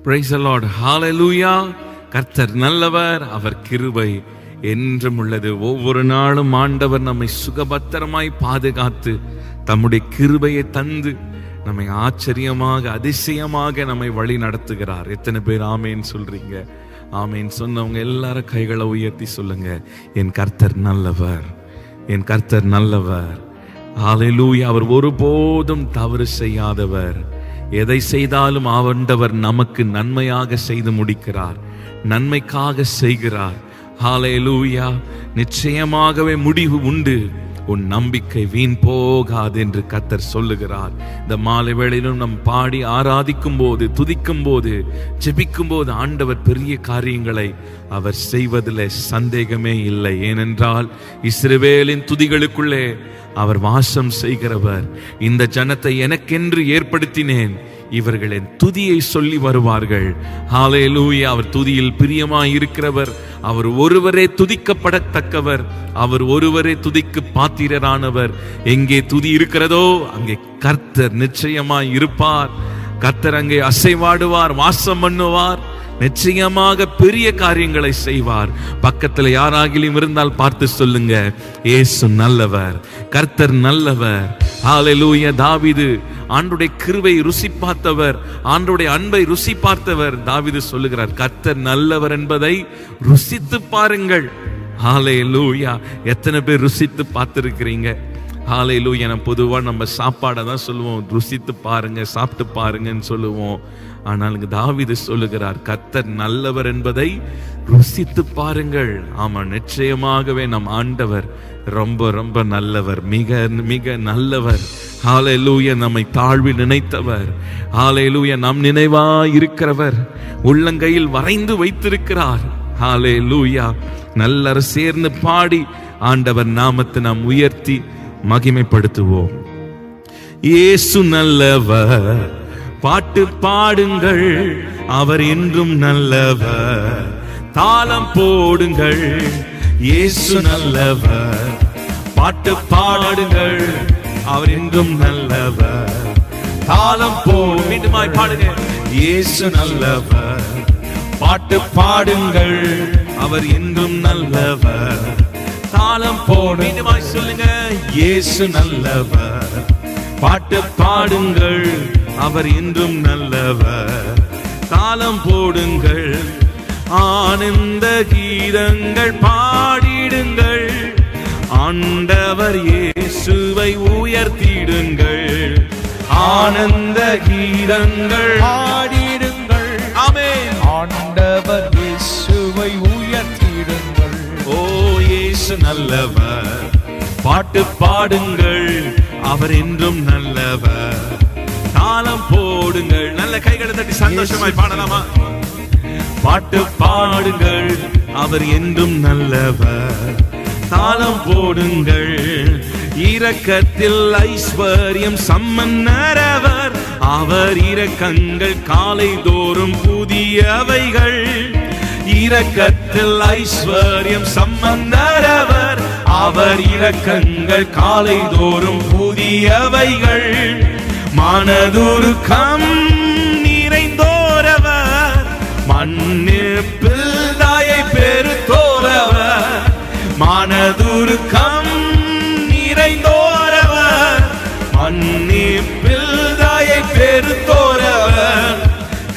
Praise the Lord. Hallelujah. கர்த்தர் நல்லவர், அவர் கிருபை என்றும் உள்ளது. ஒவ்வொரு நாளும் ஆண்டவர் நம்மை சுகபத்திரமாய் பாதுகாத்து தம்முடைய கிருபையை தந்து நம்மை ஆச்சரியமாக அதிசயமாக நம்மை வழி நடத்துகிறார். எத்தனை பேர் ஆமேன் சொல்றீங்க? ஆமேன் சொன்னவங்க எல்லாரும் கைகளை உயர்த்தி சொல்லுங்க, என் கர்த்தர் நல்லவர், என் கர்த்தர் நல்லவர். ஹல்லேலூயா. அவர் ஒருபோதும் தவறு செய்யாதவர். எதை செய்தாலும் ஆண்டவர் நமக்கு நன்மையாக செய்து முடிக்கிறார், நன்மைக்காக செய்கிறார். ஹல்லேலூயா. நிச்சயமாகவே முடிவு உண்டு, உன் நம்பிக்கை வீண் போகாது என்று கர்த்தர் சொல்லுகிறார். இந்த மாலை வேளையிலும் நம் பாடி ஆராதிக்கும் போது, துதிக்கும் போது, ஜெபிக்கும் போது ஆண்டவர் பெரிய காரியங்களை அவர் செய்வதில் சந்தேகமே இல்லை. ஏனென்றால் இஸ்ரவேலின் துதிகளுக்குள்ளே அவர் வாசம் செய்கிறவர். இந்த ஜனத்தை எனக்கென்று ஏற்படுத்தினேன், இவர்களின் துதியை சொல்லி வருவார்கள். ஹல்லேலூயா. அவர் துதியில் பிரியமாய் இருக்கிறவர், அவர் ஒருவரே துதிக்கப்படத்தக்கவர், அவர் ஒருவரே துதிக்கு பாத்திரரானவர். எங்கே துதி இருக்கிறதோ அங்கே கர்த்தர் நிச்சயமாய் இருப்பார். கர்த்தர் அங்கே அசைவாடுவார், வாசம் பண்ணுவார், நிச்சயமாக பெரிய காரியங்களை செய்வார். பக்கத்தில் யாராகிலும் இருந்தால் பார்த்து சொல்லுங்க, இயேசு நல்லவர், கர்த்தர் நல்லவர். ஹல்லேலூயா. தாவீது ஆண்டவருடைய கிருபை ருசி பார்த்தவர், ஆண்டவருடைய அன்பை ருசி பார்த்தவர். தாவீது சொல்லுகிறார், கர்த்தர் நல்லவர் என்பதை ருசித்து பாருங்கள். ஹல்லேலூயா. எத்தனை பேர் ருசித்து பார்த்திருக்கிறீங்க? ஹல்லேலூயா. பொதுவாக நம்ம சாப்பாடை தான் சொல்லுவோம், ருசித்து பாருங்க, சாப்பிட்டு பாருங்கன்னு சொல்லுவோம். ஆனால் தாவீது சொல்லுகிறார், கர்த்தர் நல்லவர் என்பதை ருசித்து பாருங்கள். ஆமா, நிச்சயமாகவே நம் ஆண்டவர் ரொம்ப ரொம்ப நல்லவர், மிக மிக நல்லவர். ஹல்லேலூயா. நம்மை தாழ்வில் நினைத்தவர். ஹல்லேலூயா. நம் நினைவாய் இருக்கிறவர், உள்ளங்கையில் வரைந்து வைத்திருக்கிறார். ஹல்லேலூயா. நல்லவர் சேர்ந்து பாடி ஆண்டவர் நாமத்தை நாம் உயர்த்தி மகிமைப்படுத்துவோம். இயேசு நல்லவர், பாட்டு பாடுங்கள், அவர் என்றும் நல்லவர். தாளம் போடுங்கள், இயேசு நல்லவர். பாட்டு பாடுங்கள், அவர் என்றும் நல்லவர். தாளம் மீண்டுமாய் பாடுங்க, இயேசு நல்லவர். பாட்டு பாடுங்கள், அவர் என்றும் நல்லவர். தாளம் மீண்டுமாய் சொல்லுங்க, இயேசு நல்லவர். பாட்டு பாடுங்கள், அவர் என்றும் நல்லவர். தாளம் போடுங்கள், ஆனந்த கீதங்கள் பாடிடுங்கள், ஆண்டவர் இயேசுவை உயர்த்திடுங்கள். ஆனந்த கீதங்கள் பாடிடுங்கள், ஆமென். ஆண்டவர் இயேசுவை உயர்த்திடுங்கள். ஓ இயேசு நல்லவர், பாட்டு பாடுங்கள், அவர் என்றும் நல்லவர். தாளம் போடுங்கள், நல்ல கைகளை தட்டி சந்தோஷமாய் பாடலாமா? பாட்டு பாடுங்கள், அவர் என்றும் நல்லவர். தாளம் போடுங்கள், இரக்கத்தில் ஐஸ்வர்யம் சம்மன்னரவர், அவர் இரக்கங்கள் காலை தோறும் புதியவைகள். இரக்கத்தில் ஐஸ்வர்யம் சம்மன்னரவர், அவர் இரக்கங்கள் காலை தோறும் புதியவைகள். மனதுருக்கம் நிறைந்தோரவர், மன்னிப்பில் தாயை பெருத்தோரவர். மனதுருக்கம் நிறைந்தோரவர், மன்னிப்பில் தாயை பெருத்தோரவர்.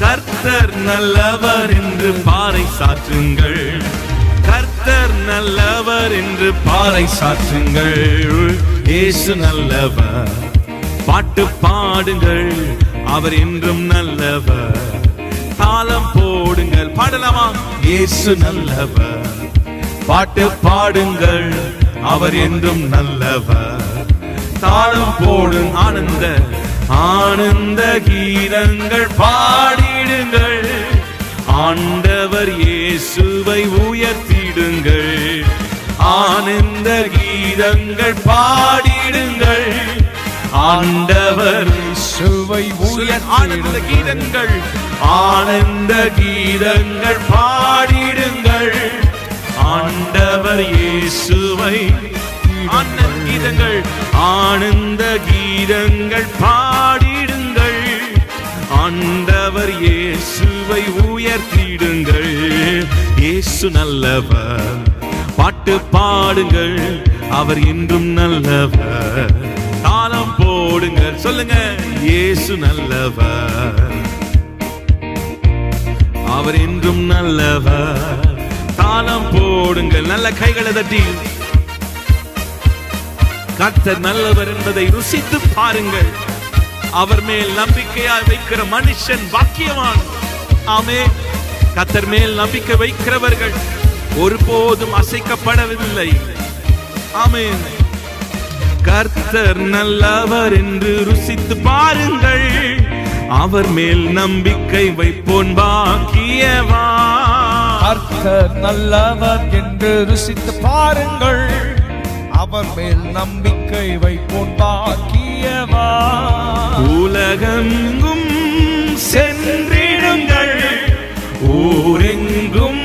கர்த்தர் நல்லவர் என்று பாறை சாற்றுங்கள், கர்த்தர் நல்லவர் என்று பாறை சாற்றுங்கள். இயேசு நல்லவர், பாட்டு பாடுங்கள், அவர் என்றும் நல்லவர். தாளம் போடுங்கள், பாடலாமா? இயேசு நல்லவர். பாட்டு பாடுங்கள், அவர் என்றும் நல்லவர். தாளம் போடும், ஆனந்த கீதங்கள் பாடிடுங்கள், ஆண்டவர் இயேசுவை உயர்த்திடுங்கள். ஆனந்த கீதங்கள் பாடிடுங்கள், ஆண்டவர் இயேசுவை உயர்த்திடுங்கள். ஆனந்த கீதங்கள், ஆனந்த கீதங்கள் பாடிடுங்கள், ஆண்டவர் இயேசுவை. ஆனந்த கீதங்கள், ஆனந்த கீதங்கள் பாடிடுங்கள், ஆண்டவர் ஆண்டவர் இயேசுவை உயர்த்திடுங்கள். இயேசு நல்லவர், பாட்டு பாடுங்கள், அவர் இன்றும் நல்லவர். தாளம் போடுங்கள், சொல்லுங்க. இயேசு நல்லவர், அவர் இன்றும் நல்லவர். தாளம் போடுங்கள், நல்ல கைகளை தட்டி கர்த்தர் நல்லவர் என்பதை ருசித்து பாருங்கள். அவர் மேல் நம்பிக்கையாய் வைக்கிற மனுஷன் பாக்கியவான். ஆமென். கர்த்தர் மேல் நம்பிக்கை வைக்கிறவர்கள் ஒருபோதும் அசைக்கப்படவில்லை. ஆமென். கர்த்தர் நல்லவர் என்று ருசித்து பாருங்கள். அவர் மேல் நம்பிக்கை வைப்போன் பாக்கியவான். கர்த்தர் நல்லவர் என்று ருசித்து பாருங்கள். அவர் மேல் நம்பிக்கை வைப்போன் பாக்கியவான். உலகெங்கும் சென்றிடுங்கள், ஊரெங்கும்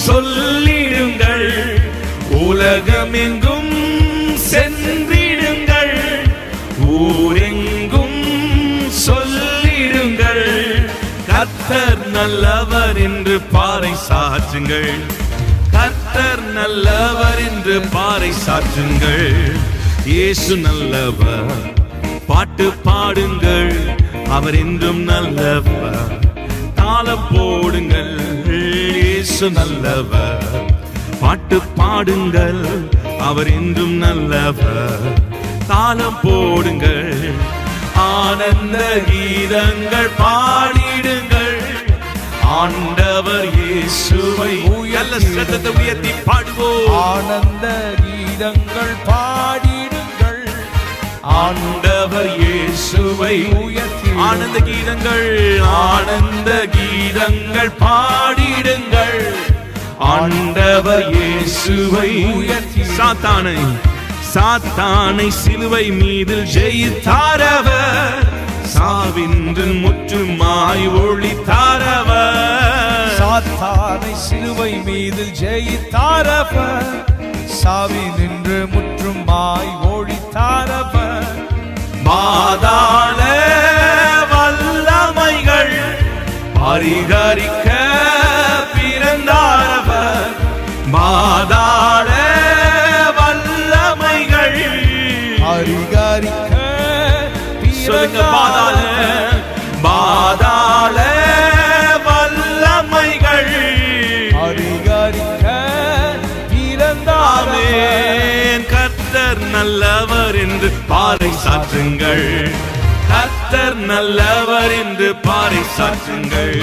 சொல்லிடுங்கள். உலகமெங்கும் சென்றிடுங்கள், ஊரெங்கும் சொல்லிடுங்கள். கர்த்தர் நல்லவர் என்று பாறை சாற்றுங்கள். கர்த்தர் நல்லவர் என்று பாறை சாற்றுங்கள். இயேசு நல்லவர், பாட்டு பாடுங்கள், அவர் என்றும் நல்லவர். தாளம் போடுங்கள், இயேசு நல்லவர். பாட்டு பாடுங்கள், அவர் என்றும் நல்லவர். தாளம் போடுங்கள், ஆனந்த கீதங்கள் பாடிடுங்கள். ஆண்டவர் இயேசுவை சத்தத்தை உயர்த்தி பாடுவோம். ஆனந்த கீதங்கள் பாடிடுங்கள். ஆண்டவர் இயேசுவை உயர்த்தி ஆனந்த கீதங்கள், ஆனந்த கீதங்கள் பாடிடுங்கள். ஆண்டவர் இயேசுவை உயர்த்தி சாத்தானை சிலுவை மீது ஜெயித்தாரவர். சாவின்று முற்றுமாய் ஒளித்தாரவர். சாத்தானை சிலுவை மீது ஜெயித்தாரவர். சாவினின்று முற்றுமாய் ஒளித்தாரவர். பாதாள வல்லமைகள் பரிகரிக்க பிறந்தாரவர். பாதாள வல்லமைகள் பரிகரிக்க சொல்லுங்க. பாதாள வல்லமைகள் பரிகரிக்க பிறந்தாரவர். கர்த்தர் நல்லவர் என்று பாறை சாற்றுங்கள். கர்த்தர் நல்லவர் என்று பாறை சாற்றுங்கள்.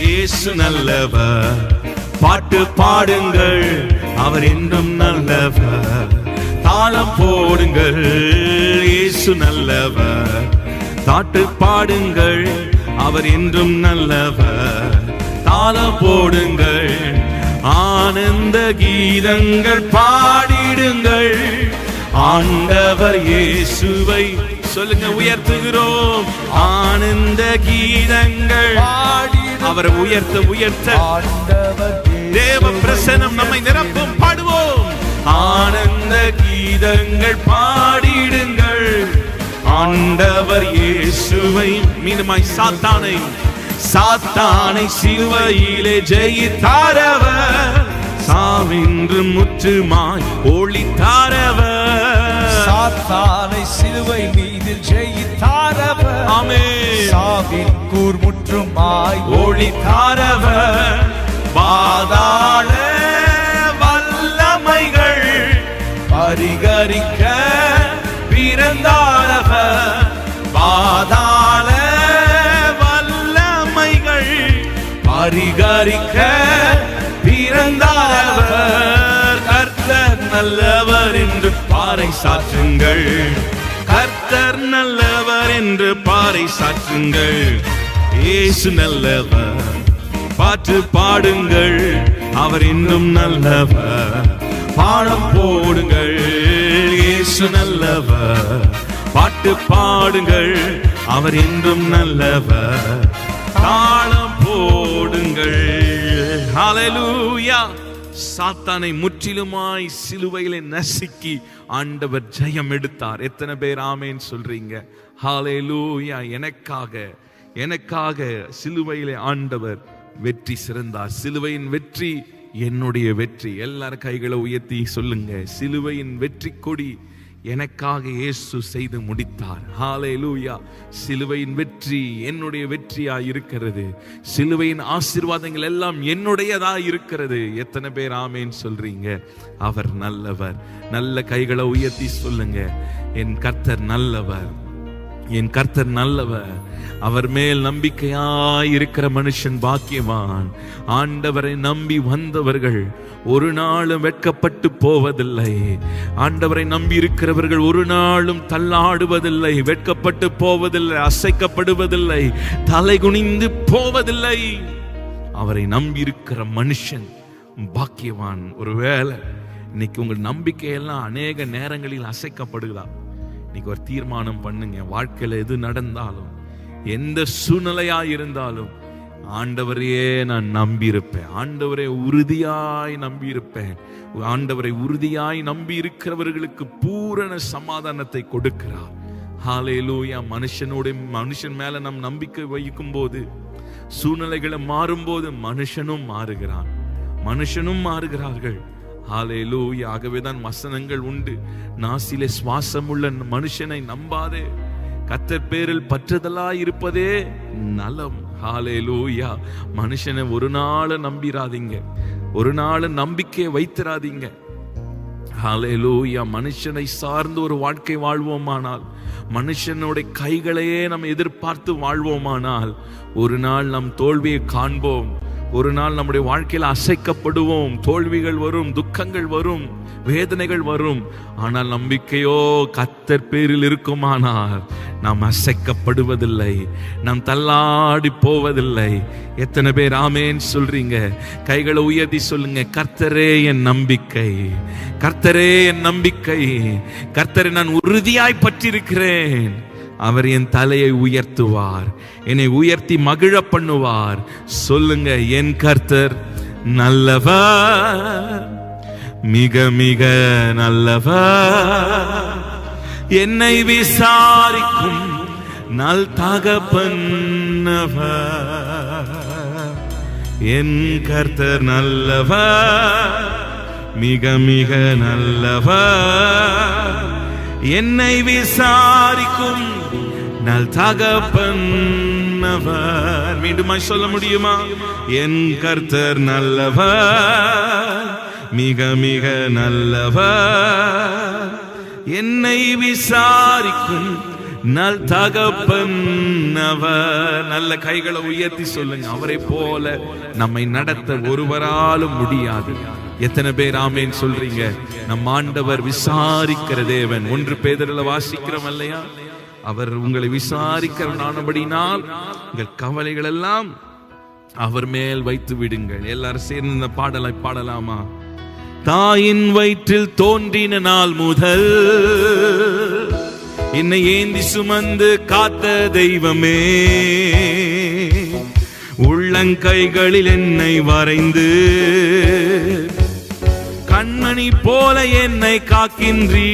இயேசு நல்லவர், பாட்டு பாடுங்கள், அவர் என்றும் நல்லவர். தாளம் போடுங்கள், இயேசு நல்லவர். தாட்டு பாடுங்கள், அவர் என்றும் நல்லவர். தாளம் போடுங்கள், ஆனந்த கீதங்கள் பாடிடுங்கள். ஆண்டவர் இயேசுவை சொல்லுங்க உயர்த்துகிறோம். ஆனந்த கீதங்கள் அவரை உயர்த்த உயர்த்த தேவ பிரசன்னம் நம்மை நிரப்பும். பாடுவோம். ஆனந்த கீதங்கள் பாடிடுங்கள். ஆண்டவர் இயேசுவை மீண்டுமாய் சாத்தானை சிலுவையிலே ஜெயித்தாரவர். சாவின்று முற்றுமாய் ஒளித்தாரவர். சாத்தானை சிலுவை மீது ஜெயித்தாரவர். ஆமென். சாவின் கூர் முற்றுமாய் ஒளித்தாரவர். பாதாள வல்லமைகள் பரிகரிக்க பிறந்தாரவர். பாதாள வல்லமைகள் பரிகரிக்க பிறந்தாரவர். கர்த்தர் நல்லவர் என்று பாறை சாற்றுங்கள். கர்த்தர் நல்லவர் என்று பாறை சாற்றுங்கள். இயேசு நல்லவர், பாட்டு பாடுங்கள், அவர் இன்னும் நல்லவர். பாடம் போடுங்கள், இயேசு நல்லவர். பாட்டு பாடுங்கள், அவர் என்றும் நல்லவர். தாளம் போடுங்கள். ஹல்லேலூயா. சாத்தானை முற்றிலுமாய் சிலுவையிலே நசுக்கி ஆண்டவர் ஜெயம் எடுத்தார். எத்தனை பேர் ஆமென் சொல்றீங்க? ஹல்லேலூயா. எனக்காக எனக்காக சிலுவையிலே ஆண்டவர் வெற்றி சிறந்தார். சிலுவையின் வெற்றி என்னுடைய வெற்றி. எல்லாரும் கைகளை உயர்த்தி சொல்லுங்க, சிலுவையின் வெற்றி கொடி எனக்காக இயேசு செய்து முடித்தார். ஹல்லேலூயா. சிலுவையின் வெற்றி என்னுடைய வெற்றியாய் இருக்கிறது. சிலுவையின் ஆசீர்வாதங்கள் எல்லாம் என்னுடையதாய் இருக்கிறது. எத்தனை பேர் ஆமேன் சொல்றீங்க? அவர் நல்லவர். நல்ல கைகளை உயர்த்தி சொல்லுங்க, என் கர்த்தர் நல்லவர், என் கர்த்தர் நல்லவர். அவர் மேல் நம்பிக்கையாய் இருக்கிற மனுஷன் பாக்கியவான். ஆண்டவரை நம்பி வந்தவர்கள் ஒரு நாளும் வெட்கப்பட்டு போவதில்லை. ஆண்டவரை நம்பி இருக்கிறவர்கள் ஒரு நாளும் தள்ளாடுவதில்லை, வெட்கப்பட்டு போவதில்லை, அசைக்கப்படுவதில்லை, தலை குனிந்து போவதில்லை. அவரை நம்பி இருக்கிற மனுஷன் பாக்கியவான். ஒருவேளை இன்னைக்கு உங்கள் நம்பிக்கையெல்லாம் அநேக நேரங்களில் அசைக்கப்படுதா? இன்னைக்கு ஒரு தீர்மானம் பண்ணுங்க. வாழ்க்கையில எது நடந்தாலும், எந்த சூழ்நிலையா இருந்தாலும், ஆண்டவரையே நான் நம்பியிருப்பேன், ஆண்டவரை உறுதியாய் நம்பியிருப்பேன். ஆண்டவரை உறுதியாய் நம்பி இருக்கிறவர்களுக்கு பூரண சமாதானத்தை கொடுக்கிறார். ஹல்லேலூயா. மனுஷன் மேல நம் நம்பிக்கை வைக்கும் போது, சூழ்நிலைகளை மாறும்போது மனுஷனும் மாறுகிறான், மனுஷனும் மாறுகிறார்கள். ஹல்லேலூயா. ஆகவேதான் வசனங்கள் உண்டு, நாசிலே சுவாசமுள்ள மனுஷனை நம்பாதே, கர்த்தர் பேரில் பற்றுதலாய் இருப்பதே நலம். ஹல்லேலூயா. மனுஷனை ஒரு நாள் நம்பிராதீங்க, ஒரு நாள் நம்பிக்கையை வைத்திராதீங்க. ஹல்லேலூயா. மனுஷனை சார்ந்து ஒரு வாழ்க்கை வாழ்வோமானால், மனுஷனுடைய கைகளையே நம்ம எதிர்பார்த்து வாழ்வோமானால், ஒரு நாள் நம் தோல்வியை காண்போம். ஒரு நாள் நம்முடைய வாழ்க்கையில் அசைக்கப்படுவோம். தோல்விகள் வரும், துக்கங்கள் வரும், வேதனைகள் வரும். ஆனால் நம்பிக்கையோ கர்த்தர் பேரில் இருக்குமானால் நாம் அசைக்கப்படுவதில்லை, நாம் தள்ளாடி போவதில்லை. எத்தனை பேர் ஆமேன் சொல்றீங்க? கைகளை உயர்த்தி சொல்லுங்க, கர்த்தரே என் நம்பிக்கை, கர்த்தரே என் நம்பிக்கை, கர்த்தரை நான் உறுதியாய் பற்றிருக்கிறேன். அவர் என் தலையை உயர்த்துவார், என்னை உயர்த்தி மகிழ பண்ணுவார். சொல்லுங்க, என் கர்த்தர் நல்லவர், மிக மிக நல்லவர், என்னை விசாரிக்கும் நல் தகப்பன் அவர். என் கர்த்தர் நல்லவர், மிக மிக நல்லவர், என்னை விசாரிக்கும் நல் தகப்பன் அவர். மீண்டுமாய் சொல்ல முடியுமா? என் கர்த்தர் நல்லவர், மிக மிக நல்லவர், என்னை விசாரிக்கும் நல் தகப்பன் அவர். நல்ல கைகளை உயர்த்தி சொல்லுங்க, அவரை போல நம்மை நடத்த ஒருவராலும் முடியாது. எத்தனை பேர் ஆமேன் சொல்றீங்க? நம் ஆண்டவர் விசாரிக்கிற தேவன். 1 பேதுருல வாசிக்கிறோம் இல்லையா? அவர் உங்களை விசாரிக்கிறவனானபடினால் உங்கள் கவலைகள் எல்லாம் அவர் மேல் வைத்து விடுங்கள். எல்லாரும் சேர்ந்து இந்த பாடலை பாடலாமா? தாயின் வயிற்றில் தோன்றின நாள் முதல் என்னை ஏந்தி சுமந்து காத்த தெய்வமே, உள்ளங்கைகளில் என்னை வரைந்து கண்மணி போல என்னை காக்கின்றீ.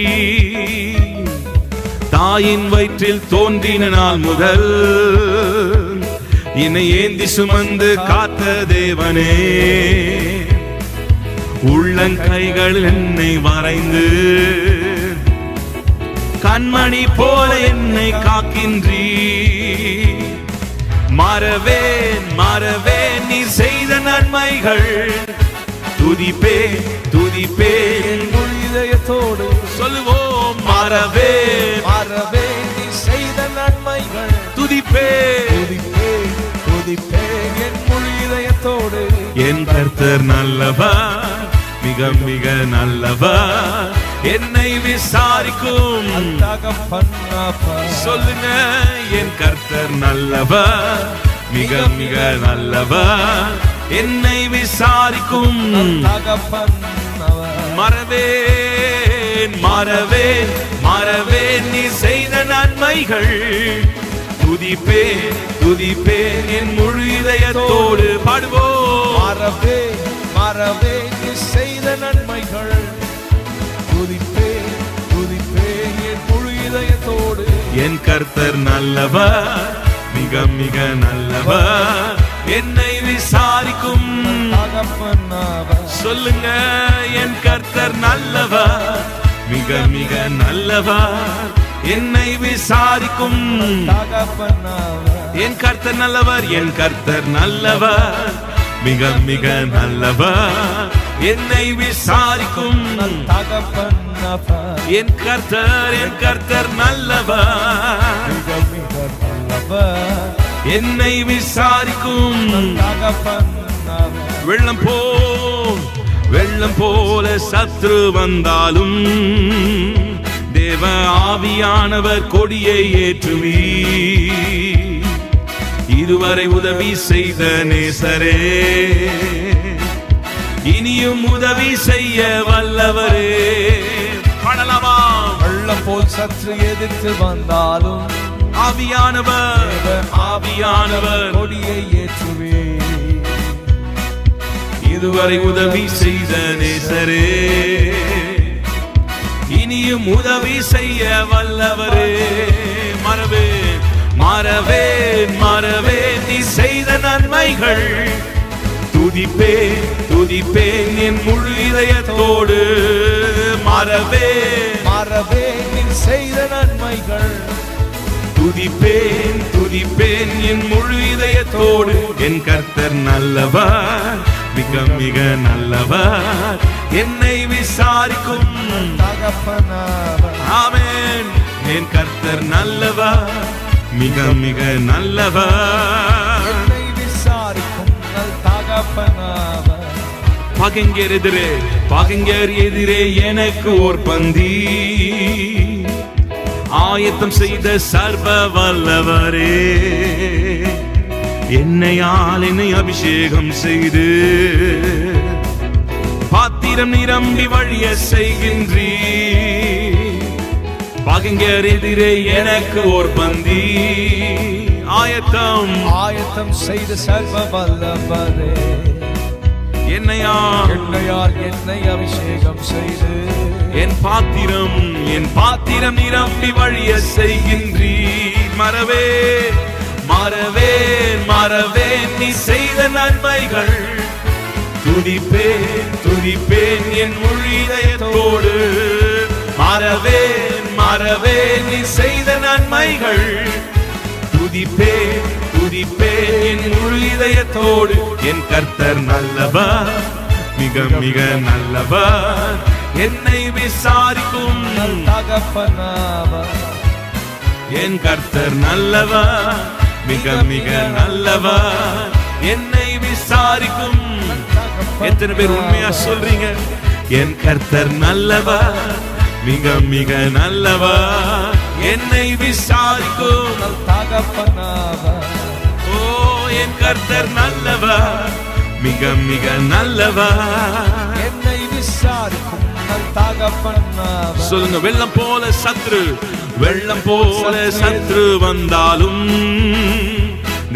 தாயின் வயிற்றில் தோன்றின நாள் முதல் என்னை ஏந்தி சுமந்து காத்த தேவனே, உள்ளங்கைகள் என்னை வரைந்து கண்மணி போல என்னை காக்கின்றீ. மறவேன் மறவேன் நீ செய்த நன்மைகள், துதிப்பே துதிப்பே என் இதயத்தோடு. சொல்லுவோம், மறவேன் மறவேன் நீ செய்த நன்மைகள், துதிப்பே துதிப்பே துதிப்பே என் இதயத்தோடு. என் கர்த்தர் நல்லவர், மிக மிக நல்லவர், என்னை விசாரிக்கும் தகப்பன் அவர். சொல்லுங்க, என் கர்த்தர் நல்லவர், மிக மிக நல்லவர், என்னை விசாரிக்கும் தகப்பன் அவர். மறவேன் மறவேன் மறவேன் நீ செய்த நன்மைகள், துதிப்பே துதிப்பே என் முழு இதயத்தோடு. பாடுவோம், மறவேன் மறவேன் நீ செய்த நன்மைகள், துதிப்பே துதிப்பே என் முழு இதயத்தோடு. என் கர்த்தர் நல்லவர், மிக மிக நல்லவர், என்னை விசாரிக்கும் தகப்பன் அவர். சொல்லுங்க, என் கர்த்தர் நல்லவர், மிக மிக நல்லவர், என்னை விசாரிக்கும் தகப்பன் அவர். என் கர்த்தர் நல்லவர், என் கர்த்தர் நல்லவர், மிக மிக நல்லவர், என்னை விசாரிக்கும் தகப்பன் அவர். என் கர்த்தர் நல்லவர், மிக மிக நல்லவர், என்னை விசாரிக்கும் தகப்பன் அவர். வெள்ளம் போல சத்ரு வந்தாலும் தேவ ஆவியானவர் கொடியை ஏற்றுவி, இதுவரை உதவி செய்த நேசரே, இனியும் உதவி செய்ய வல்லவரே. பாடலாமா? வெள்ளம் போல் சற்று எதிர்த்து வந்தாலும் ஆவியானவர் கொடியை ஏற்றுவே, இதுவரை உதவி செய்த நேசரே, இனியும் உதவி செய்ய வல்லவரே. மறவேன் நீ செய்த நன்மைகள், துதிப்பேன் என் முழு இதயத்தோடு. மறவேன் நீ செய்த நன்மைகள், துதிப்பேன் என் முழு இதயத்தோடு. என் கர்த்தர் நல்லவர், மிக மிக நல்லவர், என்னை விசாரிக்கும் தகப்பன் அவர். ஆமென். என் கர்த்தர் நல்லவர், மிக மிக நல்லவர், என்னை விசாரிக்கும் தகப்பன் அவர். பகைஞர் எதிரே எனக்கு ஓர் பந்தி ஆயத்தம் செய்த சர்வ வல்லவரே, என்னை அபிஷேகம் செய்து பாத்திரம் நிரம்பி வழிய செய்கின்றீ. பகைஞர் எதிரே எனக்கு ஓர் பந்தி ஆயத்தம் செய்த சர்வ வல்லவரே, என்னை அபிஷேகம் செய்து என் பாத்திரம் நிரம்பி வழிய செய்கின்றீ. மறவேன் நீ செய்த நன்மைகள், துதிப்பேன் என் முழு இதயத்தோடு. மறவேன் நீ செய்த நன்மைகள், துதிப்பேன் என் முழு இதயத்தோடு. என் கர்த்தர் நல்லவர், மிக மிக நல்லவர், என்னை விசாரிக்கும் தகப்பன் அவர். என் கர்த்தர் நல்லவர், மிக மிக நல்லவர், என்னை விசாரிக்கும். எத்தனை பேர் உண்மையா சொல்றீங்க? என் கர்த்தர் நல்லவர், மிக மிக நல்லவர், என்னை விசாரிக்கும் தகப்பன் அவர். ஓ, என் கர்த்தர் நல்லவர், மிக மிக நல்லவர், என்னை விசாரிக்கும் தகப்பன் அவர். சொல்லுங்க. வெள்ளம் போல சத்ரு வந்தாலும்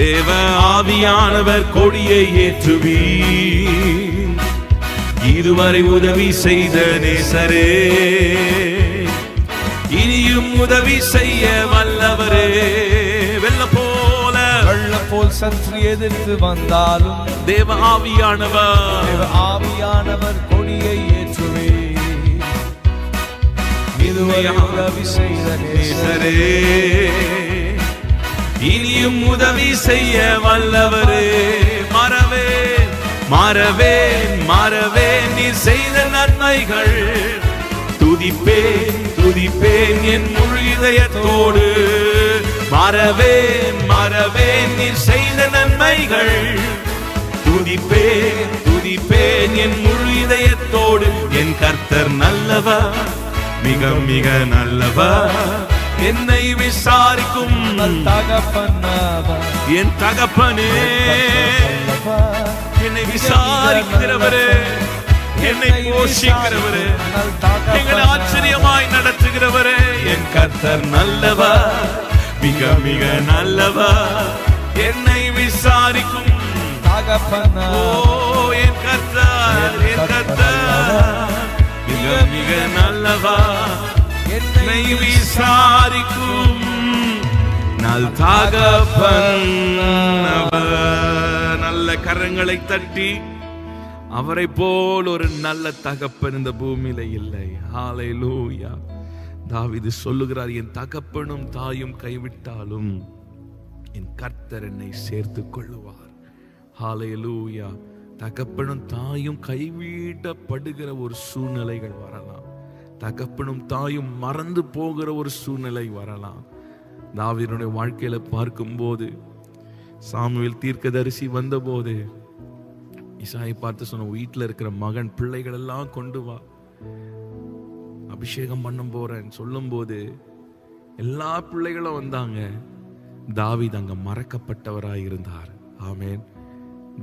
தேவ ஆவியானவர் கொடியை ஏற்றுவி, இதுவரை உதவி செய்த நேசரே, இனியும் உதவி செய்ய வல்லவரே. வெள்ளம் போல் சற்று எதிர்த்து வந்தாலும் தேவ ஆவியானவர் கொடியை ஏற்றுவே, இதுவரை உதவி செய்த நேசரே, இனியும் உதவி செய்ய வல்லவரே. மறவேன் நீ செய்த நன்மைகள், துதிப்பேன் என் முழு இதயத்தோடு. மறவேன் நீ செய்த நன்மைகள், துதிப்பேன் என் முழு இதயத்தோடு. என் கர்த்தர் நல்லவர், மிக மிக நல்லவர், என்னை விசாரிக்கும் தகப்பன் அவர். என் தகப்பனே, என்னை விசாரிக்கிறவரே, என்னை போஷிக்கிறவரே, எங்களை ஆச்சரியமாய் நடத்துகிறவரே. என் கர்த்தர் நல்லவர், மிக மிக நல்லவர், என்னை விசாரிக்கும் தகப்பன். ஓ, என் கர்த்தர் மிக மிக நல்லவர், என்னை விசாரிக்கும் நல் தகப்பன் அவர். நல்ல கரங்களை தட்டி, அவரை போல் ஒரு நல்ல தகப்பன் இந்த பூமியில இல்லை. ஹல்லேலூயா. தாவீது சொல்லுகிறார், என் தகப்பனும் தாயும் கைவிட்டாலும் என் கர்த்தர் என்னை சேர்த்துக் கொள்ளுவார். ஹல்லேலூயா. தகப்பனும் தாயும் கைவிடப்படுகிற ஒரு சூழ்நிலைகள் வரலாம். தகப்பனும் தாயும் மறந்து போகிற ஒரு சூழ்நிலை வரலாம். தாவீதுடைய வாழ்க்கையில பார்க்கும்போது, சாமுவேல் தீர்க்கதரிசி வந்தபோது ஈசாயை பார்த்து சொன்ன, வீட்டில் இருக்கிற மகன் பிள்ளைகள் எல்லாம் கொண்டு வா, அபிஷேகம் பண்ண போறேன் சொல்லும் போது எல்லா பிள்ளைகளும் வந்தாங்க. தாவீது அங்க மறக்கப்பட்டவராய் இருந்தார். ஆமென்.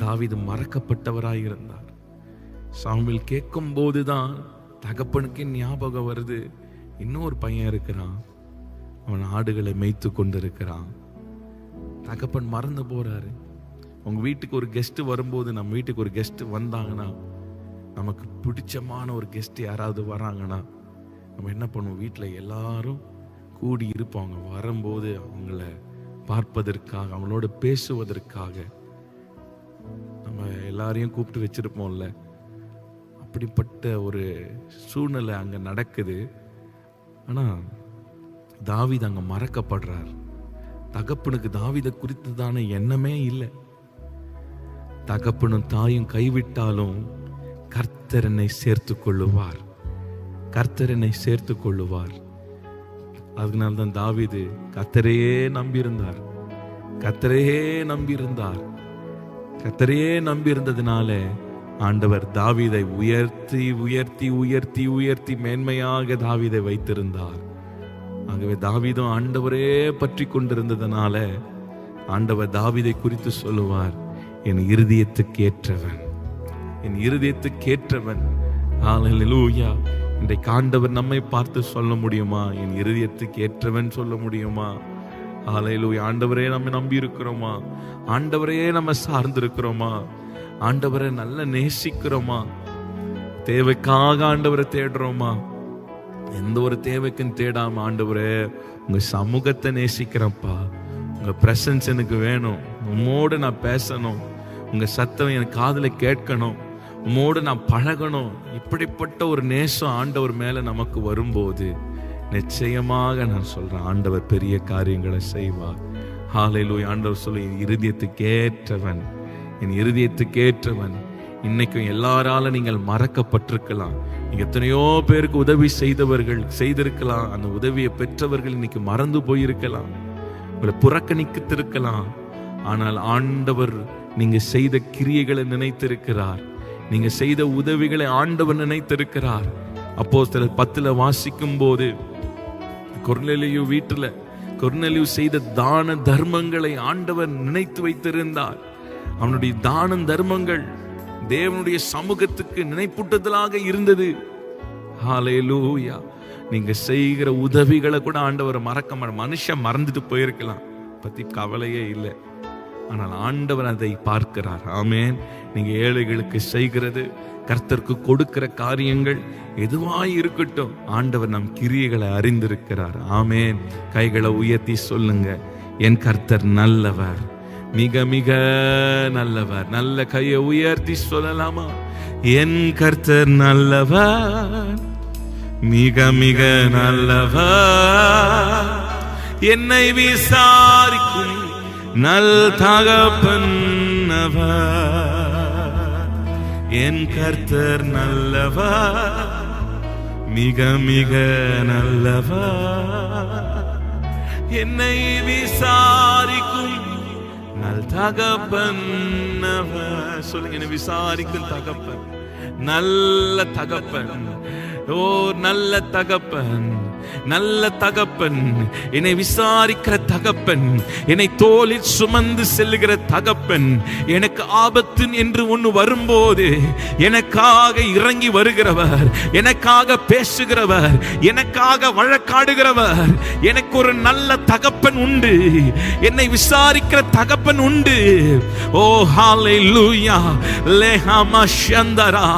தாவீது மறக்கப்பட்டவராய் இருந்தார். சாமுவேல் கேட்கும் போதுதான் தகப்பனுக்கு ஞாபகம் வருது, இன்னொரு பையன் இருக்கிறான், அவன் ஆடுகளை மேய்த்து கொண்டிருக்கிறான். தகப்பன் மறந்து போறாரு. உங்க வீட்டுக்கு ஒரு கெஸ்ட் வரும்போது, நம்ம வீட்டுக்கு ஒரு கெஸ்ட் வந்தாங்கன்னா, நமக்கு பிடிச்சமான ஒரு கெஸ்ட் யாராவது வராங்கன்னா நம்ம என்ன பண்ணுவோம்? வீட்டில் எல்லாரும் கூடி இருப்பாங்க. வரும்போது அவங்கள பார்ப்பதற்காக, அவங்களோட பேசுவதற்காக நம்ம எல்லாரையும் கூப்பிட்டு வச்சிருப்போம்ல. அப்படிப்பட்ட ஒரு சூழ்நிலை அங்க நடக்குது. ஆனா தாவீது அங்க மறக்கப்படுறார். தகப்பனுக்கு தாவீதை குறித்ததான எண்ணமே இல்லை. தகப்பனும் தாயும் கைவிட்டாலும் கர்த்தர் என்னை சேர்த்துக் கொள்ளுவார், கர்த்தர் என்னை சேர்த்துக் கொள்ளுவார். அதனால்தான் தாவீது கர்த்தரையே நம்பியிருந்தார். கர்த்தரையே நம்பியிருந்தார். கர்த்தரையே நம்பியிருந்ததுனால ஆண்டவர் தாவீதை உயர்த்தி உயர்த்தி உயர்த்தி உயர்த்தி மேன்மையாக தாவீதை வைத்திருந்தார். ஆகவே தாவீதும் ஆண்டவரே பற்றி கொண்டிருந்ததனால ஆண்டவர் தாவீதை குறித்து சொல்லுவார், என் இருதயத்துக்கு ஏற்றவன், என் இருதயத்துக்கு ஏற்றவன். ஹல்லேலூயா. இன்றைக்கு ஆண்டவர் நம்மை பார்த்து சொல்ல முடியுமா? என் இருதயத்துக்கு ஏற்றவன் சொல்ல முடியுமா? ஹல்லேலூயா. ஆண்டவரே நம்ம நம்பி இருக்கிறோமா? ஆண்டவரையே நம்ம சார்ந்து இருக்கிறோமா? ஆண்டவரை நல்ல நேசிக்கிறோமா? தேவைக்காக ஆண்டவரை தேடுறோமா? எந்த ஒரு தேவைக்கும் தேடாம, ஆண்டவரே உங்க சமூகத்தை நேசிக்கிறப்பா, உங்க பிரசன்ஸ் எனக்கு வேணும், உம்மோடு நான் பேசணும், உங்க சத்தம் எனக்கு காதுல கேட்கணும், உம்மோடு நான் பழகணும். இப்படிப்பட்ட ஒரு நேசம் ஆண்டவர் மேல நமக்கு வரும்போது நிச்சயமாக நான் சொல்றேன், ஆண்டவர் பெரிய காரியங்களை செய்வார். ஹல்லேலூயா. ஆண்டவர் சொல்லி, என் இருதயத்துக்கு ஏற்றவன், என் இருதயத்துக்கு ஏற்றவன். இன்னைக்கும் எல்லாரால நீங்கள் மறக்கப்பட்டிருக்கலாம். நீங்க எத்தனையோ பேருக்கு உதவி செய்திருக்கலாம். அந்த உதவியை பெற்றவர்கள் இன்னைக்கு மறந்து போயிருக்கலாம், உங்களை புறக்கணித்திருக்கலாம். ஆனால் ஆண்டவர் நீங்க செய்த கிரியைகளை நினைத்திருக்கிறார். நீங்க செய்த உதவிகளை ஆண்டவர் நினைத்திருக்கிறார். அப்போஸ்தலர் 10 வாசிக்கும் போது, கொர்நேலியு வீட்டுல கொர்நேலியு செய்த தான தர்மங்களை ஆண்டவர் நினைத்து வைத்திருந்தார். அவனுடைய தான தர்மங்கள் தேவனுடைய சமூகத்துக்கு நினைப்பூட்டுதலாக இருந்தது. ஹல்லேலூயா. நீங்க செய்கிற உதவிகளை கூட ஆண்டவர் மறக்க, மனுஷன் மறந்துட்டு போயிருக்கலாம், பத்தி கவலையே இல்லை. ஆனால் ஆண்டவர் அதை பார்க்கிறார். ஆமென். நீங்க ஏழைகளுக்கு செய்கிறது, கர்த்தருக்கு கொடுக்கிற காரியங்கள் எதுவாய் இருக்கட்டும், ஆண்டவர் நம் கிரியைகளை அறிந்திருக்கிறார். ஆமென். கைகளை உயர்த்தி சொல்லுங்க, என் கர்த்தர் நல்லவர், மிக மிக நல்லவர். நல்ல கையை உயர்த்தி சொல்லலாமா? என் கர்த்தர் நல்லவர், மிக மிக நல்லவர். என்னை விசாரிக்கும் நல் தகப்பன் அவர். என் கர்த்தர் நல்லவர், மிக மிக நல்லவர். என்னை விசாரிக்கும் நல் தகப்பன் அவர். சொல்லுங்க, என்னை விசாரிக்கும் தகப்பன், நல்ல தகப்பன். ஓ நல்ல தகப்பன், நல்ல தகப்பன், என்னை விசாரிக்கிற தகப்பன், என்னை தோளில் சுமந்து செல்லுகிற தகப்பன். எனக்கு ஆபத்து என்று ஒன்று வரும்போது எனக்காக இறங்கி வருகிறவர், எனக்காக பேசுகிறவர், எனக்காக வழக்காடுகிறவர். எனக்கு ஒரு நல்ல தகப்பன் உண்டு, என்னை விசாரிக்கிற தகப்பன் உண்டு. ஓ ஹல்லேலூயா. லெஹாமா ஷந்தரா.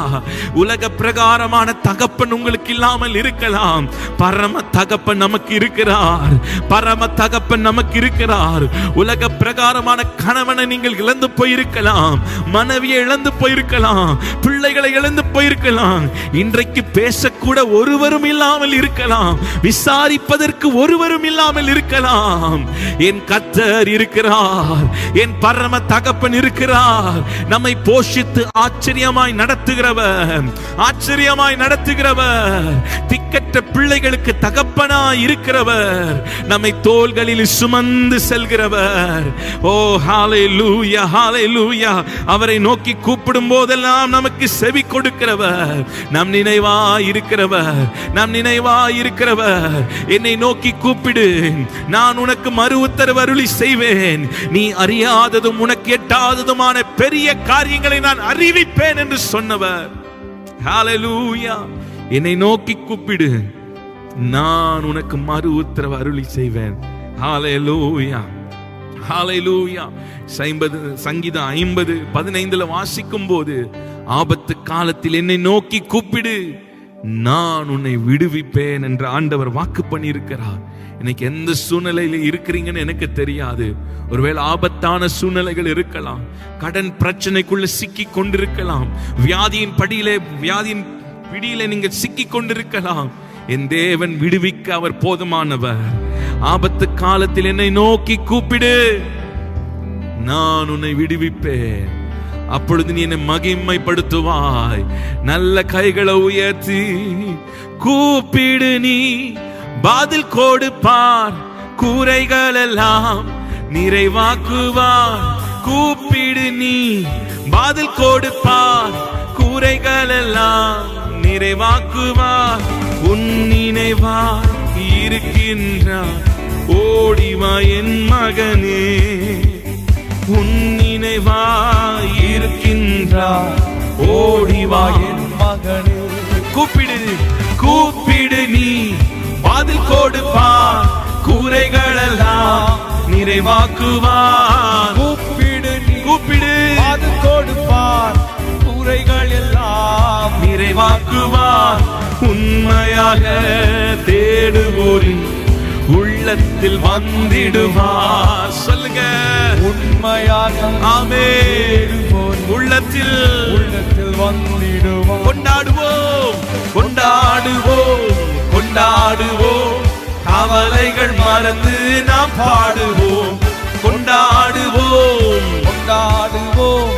உலக பிரகாரமான தகப்பன் உங்களுக்கு இல்லாமல் இருக்கலாம், பரம பரம தகப்பன் நமக்கு இருக்கிறார். பரம தகப்பன் நமக்கு இருக்கிறார். உலக பிரகாரமான கணவனை நீங்கள் இழந்து போயிருக்கலாம், மனைவியை இழந்து போயிருக்கலாம், பிள்ளைகளை இழந்து போயிருக்கலாம். இன்றைக்கு பேசக்கூட ஒருவரும் இல்லாமல் இருக்கலாம், விசாரிப்பதற்கு ஒருவரும் இல்லாமல் இருக்கலாம். என் கர்த்தர் இருக்கிறார், என் பரம தகப்பன் இருக்கிறார். நம்மை போஷித்து ஆச்சரியமாய் நடத்துகிறவர், ஆச்சரியமாய் நடத்துகிறவர், திக்கற்ற பிள்ளைகளுக்கு தகப்பனாய் இருக்கிறவர், நம்மை தோள்களில் சுமந்து செல்கிறவர். ஓ ஹalleluya, ஹalleluya. அவரை நோக்கி கூப்பிடும் போதெல்லாம் நமக்கு செவி கொடுக்கிறவர், நம் நினைவாய் இருக்கிறவர், நம் நினைவாய் இருக்கிறவர். என்னை நோக்கி கூப்பிடு, நான் உனக்கு மறு உத்தரவு அருளி செய்வேன். நீ அறியாததும் உனக்கு எட்டாததுமான பெரிய காரியங்களை நான் அறிவிப்பேன் என்று சொன்னவர். ஹalleluya. என்னை நோக்கி கூப்பிடு, நான் உனக்கு மறு உத்தரவு அருளி செய்வேன். ஹalleluya, ஹalleluya. சங்கீதம் 50:15 வாசிக்கும் போது, ஆபத்து காலத்தில் என்னை நோக்கி கூப்பிடு, நான் உன்னை விடுவிப்பேன் என்று ஆண்டவர் வாக்கு பண்ணியிருக்கிறார். இன்னைக்கு எந்த சூழ்நிலையில இருக்கிறீங்கன்னு எனக்கு தெரியாது. ஒருவேளை ஆபத்தான சூழ்நிலைகள் இருக்கலாம், கடன் பிரச்சனைக்குள்ள சிக்கி கொண்டிருக்கலாம், வியாதியின் பிடியில நீங்க சிக்கி கொண்டிருக்கலாம். என் தேவன் விடுவிக்க அவர் போதுமானவர். ஆபத்து காலத்தில் என்னை நோக்கி கூப்பிடு, நான் உன்னை விடுவிப்பேன். அப்பொழுது நீ என்னை மகிமைப்படுத்துவாய். நல்ல கைகளை உயர்த்தி கூப்பிடு, நீ பதில் கொடுப்பார், கூரைகள் எல்லாம் நிறைவாக்குவார். கூப்பிடு, நீ பதில் கொடுப்பார், கூரைகள் எல்லாம் நிறைவாக்குவார். உன் நினைவாய் இருக்கின்றார், ஓடிவா என் மகனே. உன் நினைவாய் இருக்கின்றார், ஓடிவா என் மகனே. கூப்பிடு, கூப்பிடு, நீ பதில் கொடுப்பார், கூரைகள் எல்லாம் நிறைவாக்குவார். கூப்பிடு, கூப்பிடு, பதில் கொடுப்பார், கூரைகள் எல்லாம் நிறைவாக்குவார். உண்மையாக தேடுவோரின் உள்ளத்தில் வந்திடுவார். சொல்லுங்க, உண்மையாக ஆமென். உள்ளத்தில் வந்திடுவார். கொண்டாடுவோம், கொண்டாடுவோம், கொண்டாடுவோம், கவலைகள் மறந்து நாம் பாடுவோம். கொண்டாடுவோம், கொண்டாடுவோம்,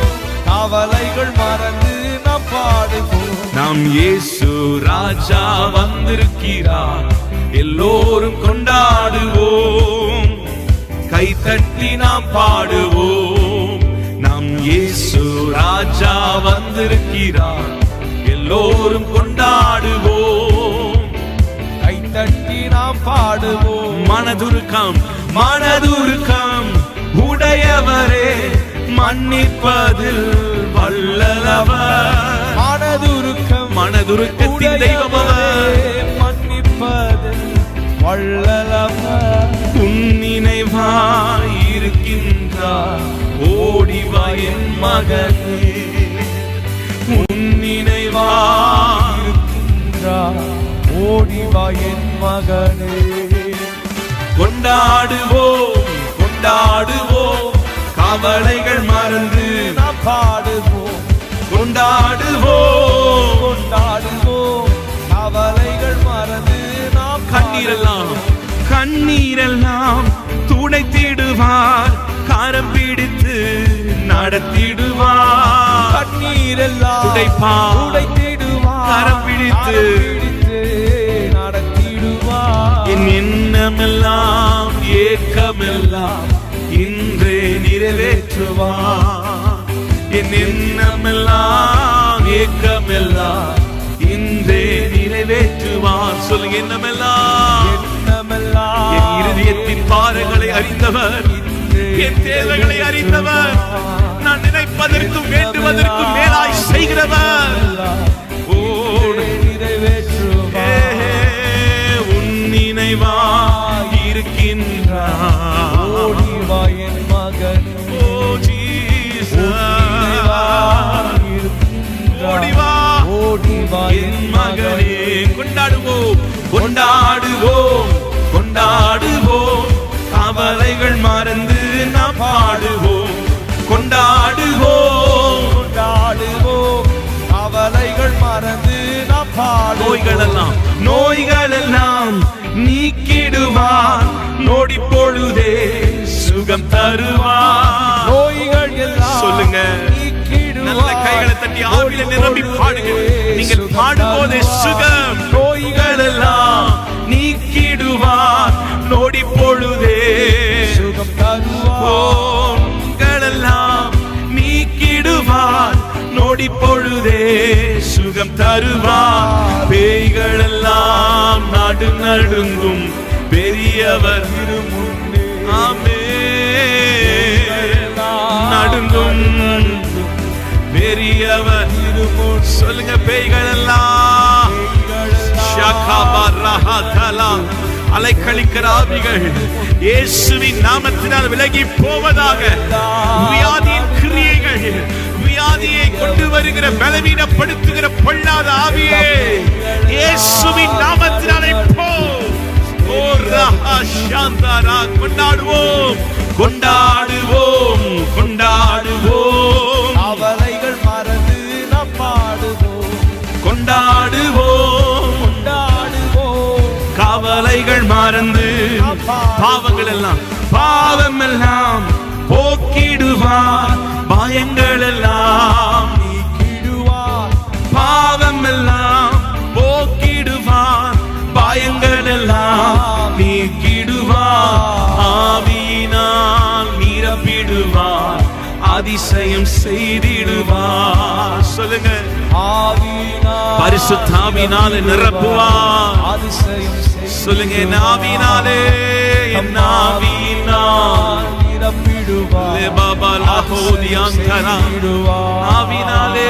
கவலைகள் மறந்து நாம் பாடுவோம். நாம் இயேசு ராஜா வந்திருக்கிறார், எல்லோரும் கொண்டாடுவோம், கை தட்டி நாம் பாடுவோம். நாம் இயேசு ராஜா வந்திருக்கிறார், எல்லோரும் கொண்டாடுவோம், கை தட்டி நாம் பாடுவோம். மனதுருக்கம், மனதுருக்கம் உடையவரே, மன்னிப்பதில் வல்லவர். மனதுருக்கம், மனதுருக்கத்தின் தெய்வம் அவர், மன்னிப்பதில் வல்லவர். உன் நினைவாய் இருக்கின்றார், ஓடிவா என் மகனே. உன் நினைவாய் இருக்கின்றார், ஓடிவா என் மகனே. கொண்டாடுவோம், கொண்டாடுவோம், கவலைகள் மறந்து நாம் பாடுவோம். கொண்டாடுவோம், கொண்டாடுவோம், கவலைகள் மறந்து நாம் கண்ணீரெல்லாம், கண்ணீரெல்லாம் துடைத்திடுவார், கரம் பிடித்து நடத்திடுவார். கண்ணீரெல்லாம் துடைப்பார், துடைத்திடுவார், கரம் பிடித்து நடத்திடுவார். என் எண்ணமெல்லாம் ஏக்கமெல்லாம் இன்றே நிறைவேற்றுவார். என் எண்ணமெல்லாம் ஏக்கமெல்லாம் இன்றே நிறைவேற்றுவார். சொல்லுங்க, எண்ணமெல்லாம், எண்ணமெல்லாம். என் இருதயத்தின் பாரங்களை அறிந்தவர், என் தேவைகளை அறிந்தவர், நான் நினைப்பதற்கும் வேண்டுவதற்கும் மேலாய் செய்கிறவர். உன் நினைவாய் இருக்கின்றார், ஓடிவா என் மகன். ஓ ஜீசஸ், ஓடிவா, ஓடிவா என் மகனே. கொண்டாடுவோம், கொண்டாடுவோம் கொண்டாடுவோம், கவலைகள் மறந்து நாம் பாடுவோம். கொண்டாடுவோம் கொண்டாடுவோம், கவலைகள் மறந்து நாம் பாடுவோம். நோய்களெல்லாம் நீக்கிடுவார், நொடி பொழுதே சுகம் தருவார். நோய்கள் எல்லாம் சொல்லுங்க, நல்ல கைகளை தட்டி ஆவியில நிரம்பி பாடுங்க. நீங்கள் பாடும்போது சுகம், நோய்கள் எல்லாம் நீக்கிடுவார், நொடி பொழுதே சுகம் தருவார். எல்லாம் நீக்கிடுவார், நொடி பொழுதே சுகம் தருவார். பேய்கள் எல்லாம் நடு நடுங்கும், பெரியவர் திருமுன்னே நடுங்கும், பெரியவர் திருமுன். சொல்லுங்க, பேய்கள் எல்லாம் அலைக்கழிக்கிற ஆவிகள் இயேசுவின் நாமத்தினால் விலகி போவதாக. வியாதியின் கிரியைகள், வியாதியை கொண்டு வருகிற பலவீனப்படுத்துகிற பொல்லாத ஆவியே இயேசுவின் நாமத்தினாலே போ. கொண்டாடுவோம் கொண்டாடுவோம் கொண்டாடுவோம், கவலைகள் மறந்து நாம் பாடுவோம். கொண்டாடுவோம் கொண்டாடுவோம், கவலைகள் மறந்து பாவங்கள் எல்லாம் போக்கிடுவார், பயங்கள் எல்லாம் நீக்கிடுவார். பாவம் எல்லாம் போக்கிடுவார், பயங்கள் எல்லாம் நீக்கிடுவார். ஆவியினால் நிரப்பிடுவார், அதிசயம் செய்திடுவார். சொல்லுங்க, பரிசுத்த ஆவியினாலே நிரப்புவார், அதிசயம். சொல்லுங்க, என் ஆவியினாலே, என் ஆவியினால் நிரப்பிடுவார். ஆவியினாலே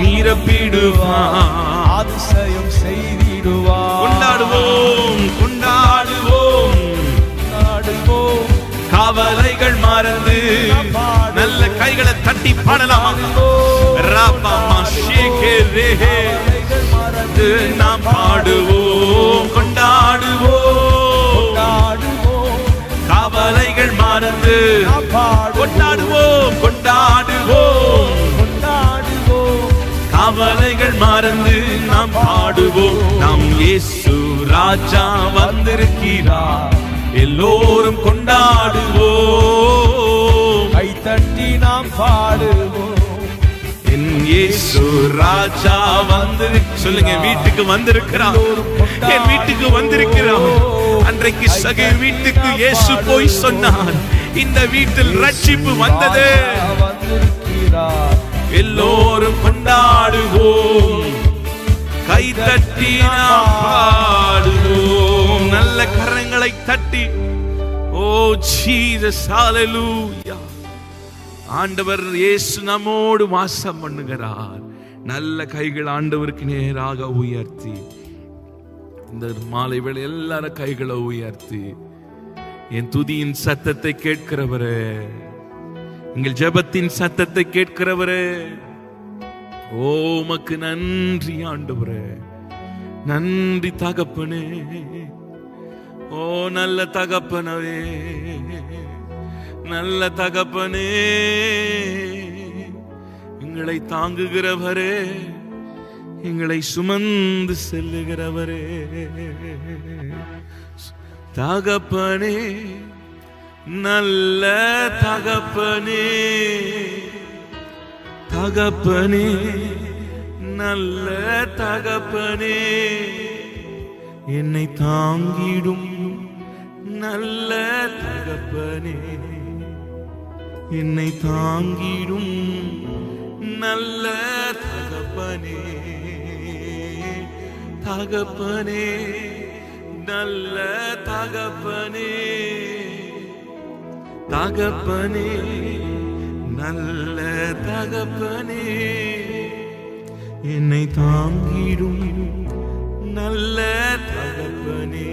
நிரப்பிடுவார், அதிசயம் செய்திடுவார். கொண்டாடுவோம் கொண்டாடுவோம் கொண்டாடுவோம், கவலைகள் மறந்து நல்ல கைகளை தட்டி பாடலாமா? நாம் பாடுவோம் கொண்டாடுவோம், கவலைகள் மறந்து கொண்டாடுவோம் கொண்டாடுவோம், கவலைகள் மறந்து நாம் பாடுவோம். நாம் இயேசு ராஜா வந்திருக்கிறார், எல்லோரும் கொண்டாடுவோம், கை தட்டி நாம் பாடுவோம். என் இயேசு ராஜா சொல்லுங்க, வீட்டுக்கு வந்திருக்கிறார், என் வீட்டுக்கு வந்திருக்கிறார். அன்றைக்கு சகை வீட்டுக்கு இயேசு போய் சொன்னார், இந்த வீட்டில் ரட்சிப்பு வந்தது. எல்லோரும் கொண்டாடுவோம், கை தட்டி நாம் பாடுவோம், நல்ல கரங்களை தட்டி. ஓ ஜீசஸ், ஹல்லேலூயா. ஆண்டவர் இயேசு நம்மோடு வாசம் பண்ணுகிறார். நல்ல கைகள் ஆண்டவருக்கு நேராக உயர்த்தி, இந்த மாலை வேளை எல்லாரும் கைகளை உயர்த்தி, என் துதியின் சத்தத்தை கேட்கிறவரே, எங்கள் ஜெபத்தின் சத்தத்தை கேட்கிறவரே, ஓ உமக்கு நன்றி ஆண்டவரே, நன்றி தகப்பனே. ஓ நல்ல தகப்பனவே, நல்ல தகப்பனே, எங்களை தாங்குகிறவரே, எங்களை சுமந்து செல்லுகிறவரே, தகப்பனே, நல்ல தகப்பனே, தகப்பனே, நல்ல தகப்பனே, என்னை தாங்கிடும் நல்ல தகப்பனே, என்னை தாங்கிடும் நல்ல தகப்பனே, தகப்பனே, நல்ல தகப்பனே, தகப்பனே, நல்ல தகப்பனே, என்னை தாங்கிடும் நல்ல தகப்பனே,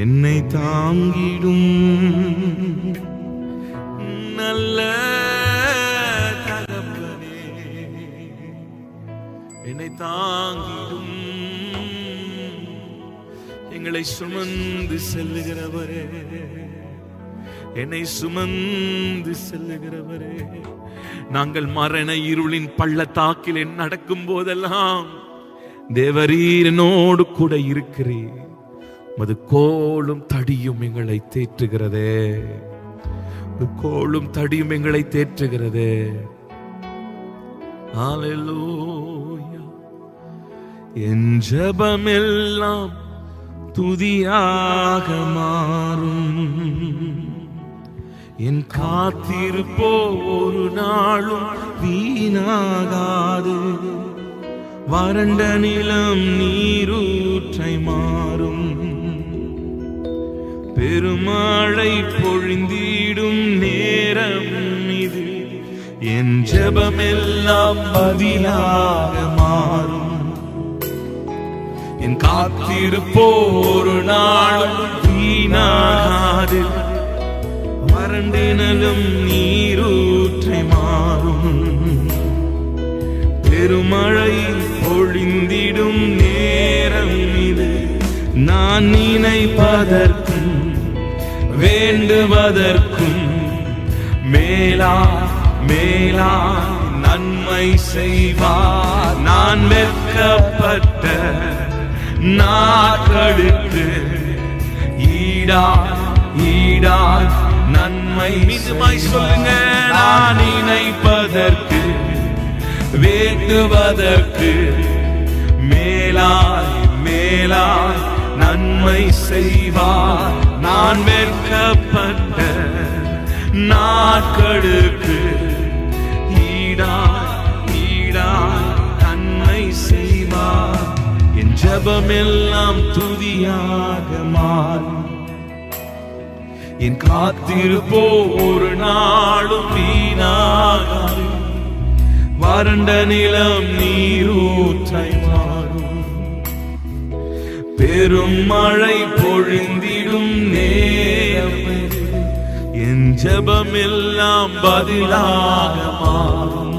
என்னை தாங்கிடும் நல்ல தகப்பனே, என்னை தாங்கிடும். எங்களை சுமந்து செல்லுகிறவரே, என்னை சுமந்து செல்லுகிறவரே. நாங்கள் மரண இருளின் பள்ளத்தாக்கில் நடக்கும் போதெல்லாம் தேவரீர் என்னோடு கூட இருக்கிறீர். மது கோலும் தடியும் எங்களை தேற்றுகிறதே, கோலும் தடியும் எங்களை தேற்றுகிறதே. ஹல்லேலூயா. என் ஜெபமெல்லாம் துதியாக மாறும். என் காத்திருப்போ ஒரு நாளும் வீணாகாது. வறண்ட நிலம் நீரூற்றை மாறும். பெருமழை பொழிந்திடும் நேரம் இது. என் ஜெபமெல்லாம் பதிலாக மாறும். என் காத்திருப்போ ஒரு நாளும் வீணாகாது. வறண்ட நிலம் நீரூற்றை மாறும். பெருமழை பொழிந்திடும் நேரம் இது. நான் நினைப்பதற்கும் வேண்டுவதற்கும் மேலா மேலா நன்மை செய்வார். நான் வெட்கப்பட்ட நாட்களுக்கு ஈடா ஈடா நன்மை. மீண்டுமாய் சொல்லுங்க. நான் நினைப்பதற்கு வேண்டுவதற்கு மேலாய் மேலாய் நன்மை செய்வார். நான் வெட்கப்பட்ட நாட்களுக்கு ஈடாய் ஈடாய் நன்மை செய்வார். என் ஜெபமெல்லாம் துதியாக மாறும். என் காத்திருப்போ ஒரு நாளும் வீணாகாது. வறண்ட நிலம் நீரூற்றை மாறும். பெரும் மழை பொழிந்திடும் நேரம் என் ஜெபமெல்லாம் பதிலாக மாறும்.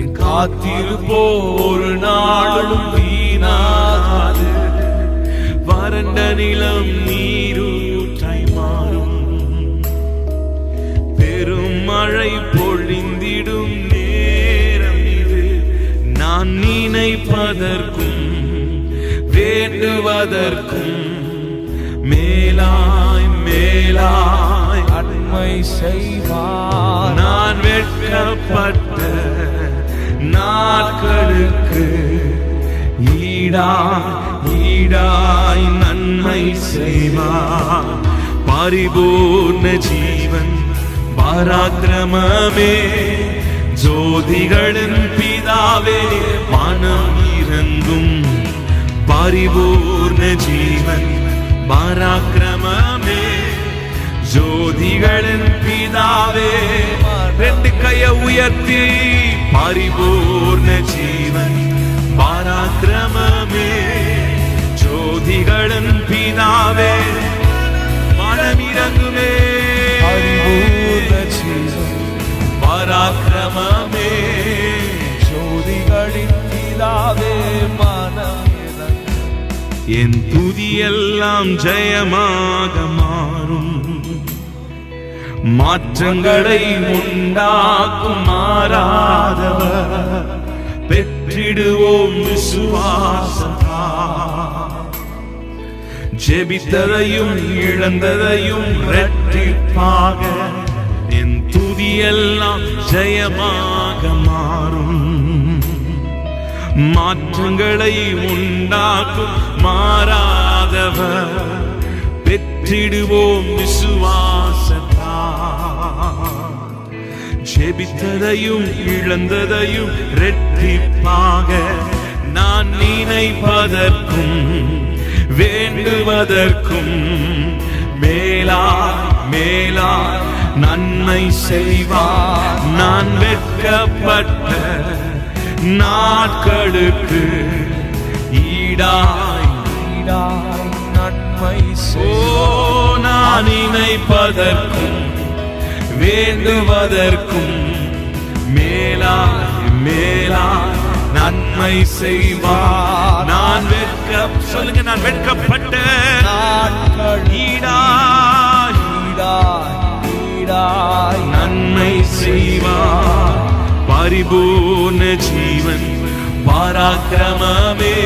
என் காத்திருப்போ ஒரு நாளும் வீணாகாது. வறண்ட நிலம் நீரூற்றை மாறும். பெரும் மழை பொழிந்திடும் நேரம் இது. நான் நினைப்பதற்கும் வேண்டுவதற்கும் மேலாய் மேலாய் நன்மை செய்வார். நான் வெட்கப்பட்ட நாட்களுக்கு ஈடாய் ஈடாய் நன்மை செய்வார். பரிபூர்ண ஜீவன் பராக்கிரமமே ஜோதிகளின் பிதாவே மனம் இறங்கும். பரிபூர்ண ஜீவன் பராக்கிரமமே ஜோதிகளின் பிதாவே. ரெண்டு கைய உயர்த்தி பரிபூர்ண ஜீவன் பராக்கிரமமே ஜோதிகளின் பிதாவே மனம் இறங்குமே. பரிபூர்ண ஜீவன் பராக்கிரமமே ஜோதிகளின் பிதாவே மனம் இறங்கும். என் துதியெல்லாம் ஜெயமாக மாறும். மாற்றங்களை உண்டாக்கும் மாறாதவர் பெற்றிடுவோம் விசுவாசத்தா. ஜெபித்ததையும் இழந்ததையும் இரட்டிப்பாக என் துதியெல்லாம் ஜெயமாக மாறும். மாற்றங்களை உண்டாக்கும் மாறாதவர் பெற்றிடுவோம் விசுவாசத்தா. ஜெபித்ததையும் இழந்ததையும் இரட்டிப்பாக நான் நினைப்பதற்கும் வேண்டுவதற்கும் மேலாய் மேலாய் நன்மை செய்வார். நான் வெட்கப்பட்ட நாட்களுக்கு ஈடாய் ஈடாய் நன்மை செய்வார். நான் நினைப்பதற்கும் வேண்டுவதற்கும் மேலாய் மேலாய் நன்மை செய்வார். நான் சொல்லுங்க, நான் வெட்கப்பட்ட ஈடாய் நன்மை செய்வார். பரிபூர்ண ஜீவன் பராக்கிரமமே,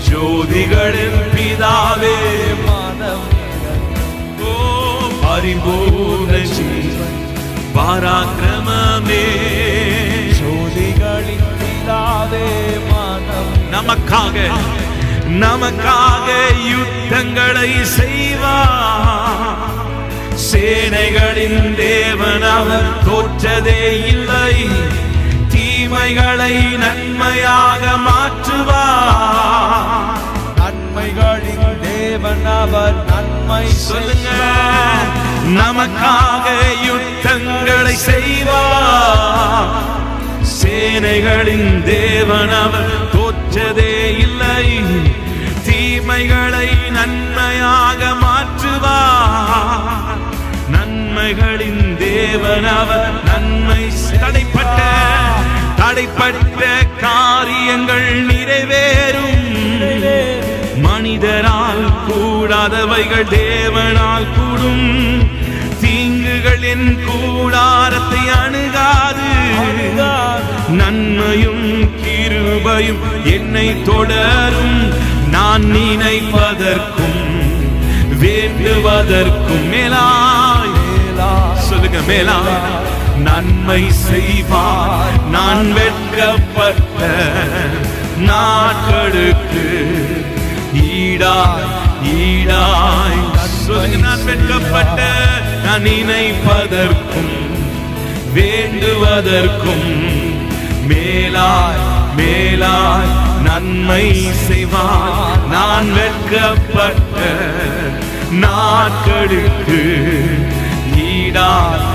ஜோதிகளின் பிதாவே மனம். ஓ பரிபூர்ண ஜீவன் பராக்கிரமமே, ஜோதிகளின் பிதாவே மனம். நமக்காக யுத்தங்களை செய்வார். சேனைகளின் தேவன் அவர், தோற்றதே இல்லை. தீமைகளை நன்மையாக மாற்றுவார். நன்மைகளின் தேவன் அவர், நன்மை சொல்லுங்க. நமக்காக யுத்தங்களை செய்வார். சேனைகளின் தேவன் அவர், தோற்றதே இல்லை. தீமைகளை நன்மையாக மாற்றுவார். நன்மைகளின் தேவன் அவர், நன்மை. தடைப்பட்ட காரியங்கள் நிறைவேறும். மனிதரால் கூடாதவைகள் தேவனால் கூடும். தீங்குகள் என் கூடாரத்தை அணுகாது. நன்மையும் கிருபையும் என்னை தொடரும். நான் நினைப்பதற்கும் வேண்டுவதற்கும் மேலாய், சொல்லுங்க, மேலாய் நன்மை செய்வார். நான் வெட்கப்பட்ட நாட்களுக்கு ஈடாய் சொல்லுங்க. நான் வெட்கப்பட்ட, நான் நினைப்பதற்கும் வேண்டுவதற்கும் மேலாய் நன்மை செய்வார். நான் வெட்கப்பட்ட நாட்களுக்கு ஈடாய்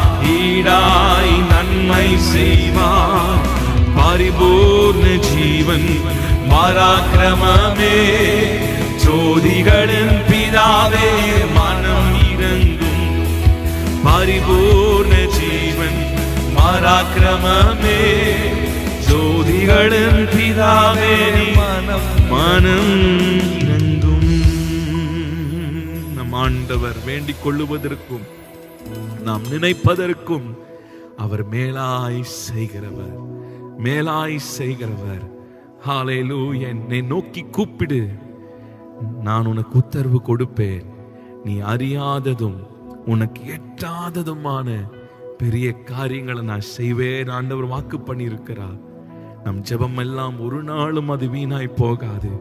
நன்மை செய்வார். பரிபூர்ண ஜீவன் பராக்கிரமமே, ஜோதிகளின் பிதாவே மனம் இறங்கும். பரிபூர்ண ஜீவன் பராக்கிரமமே, ஜோதிகளின் பிதாவே மனம் இறங்கும். நம் ஆண்டவர் வேண்டிக் கொள்ளுவதற்கும் நாம் நினைப்பதற்கும் அவர் மேலாய் செய்கிறவர். ஹல்லேலூயா. என்னை நோக்கி கூப்பிடு, நான் உனக்கு உத்தரவு கொடுப்பேன். நீ அறியாததும் உனக்கு எட்டாததுமான பெரிய காரியங்களை நான் செய்வேன். ஆண்டவர் வாக்கு பண்ணியிருக்கிறார். நம் ஜெபம் எல்லாம் ஒரு நாளும் அது வீணாய் போகாது.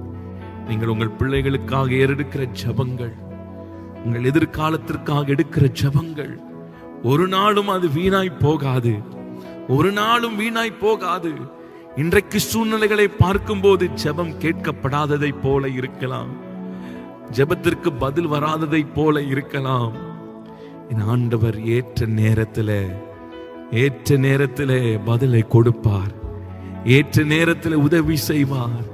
நீங்கள் உங்கள் பிள்ளைகளுக்காக எடுக்கிற ஜெபங்கள், உங்கள் எதிர்காலத்திற்காக எடுக்கிற ஜெபங்கள் ஒரு நாளும் அது வீணாய் போகாது. ஒரு நாளும் வீணாய் போகாது. இன்றைக்கு சூழ்நிலைகளை பார்க்கும்போது ஜெபம் கேட்கப்படாததை போல இருக்கலாம். ஜெபத்திற்கு பதில் வராததை போல இருக்கலாம். என் ஆண்டவர் ஏற்ற நேரத்திலே பதிலை கொடுப்பார். ஏற்ற நேரத்தில் உதவி செய்வார்.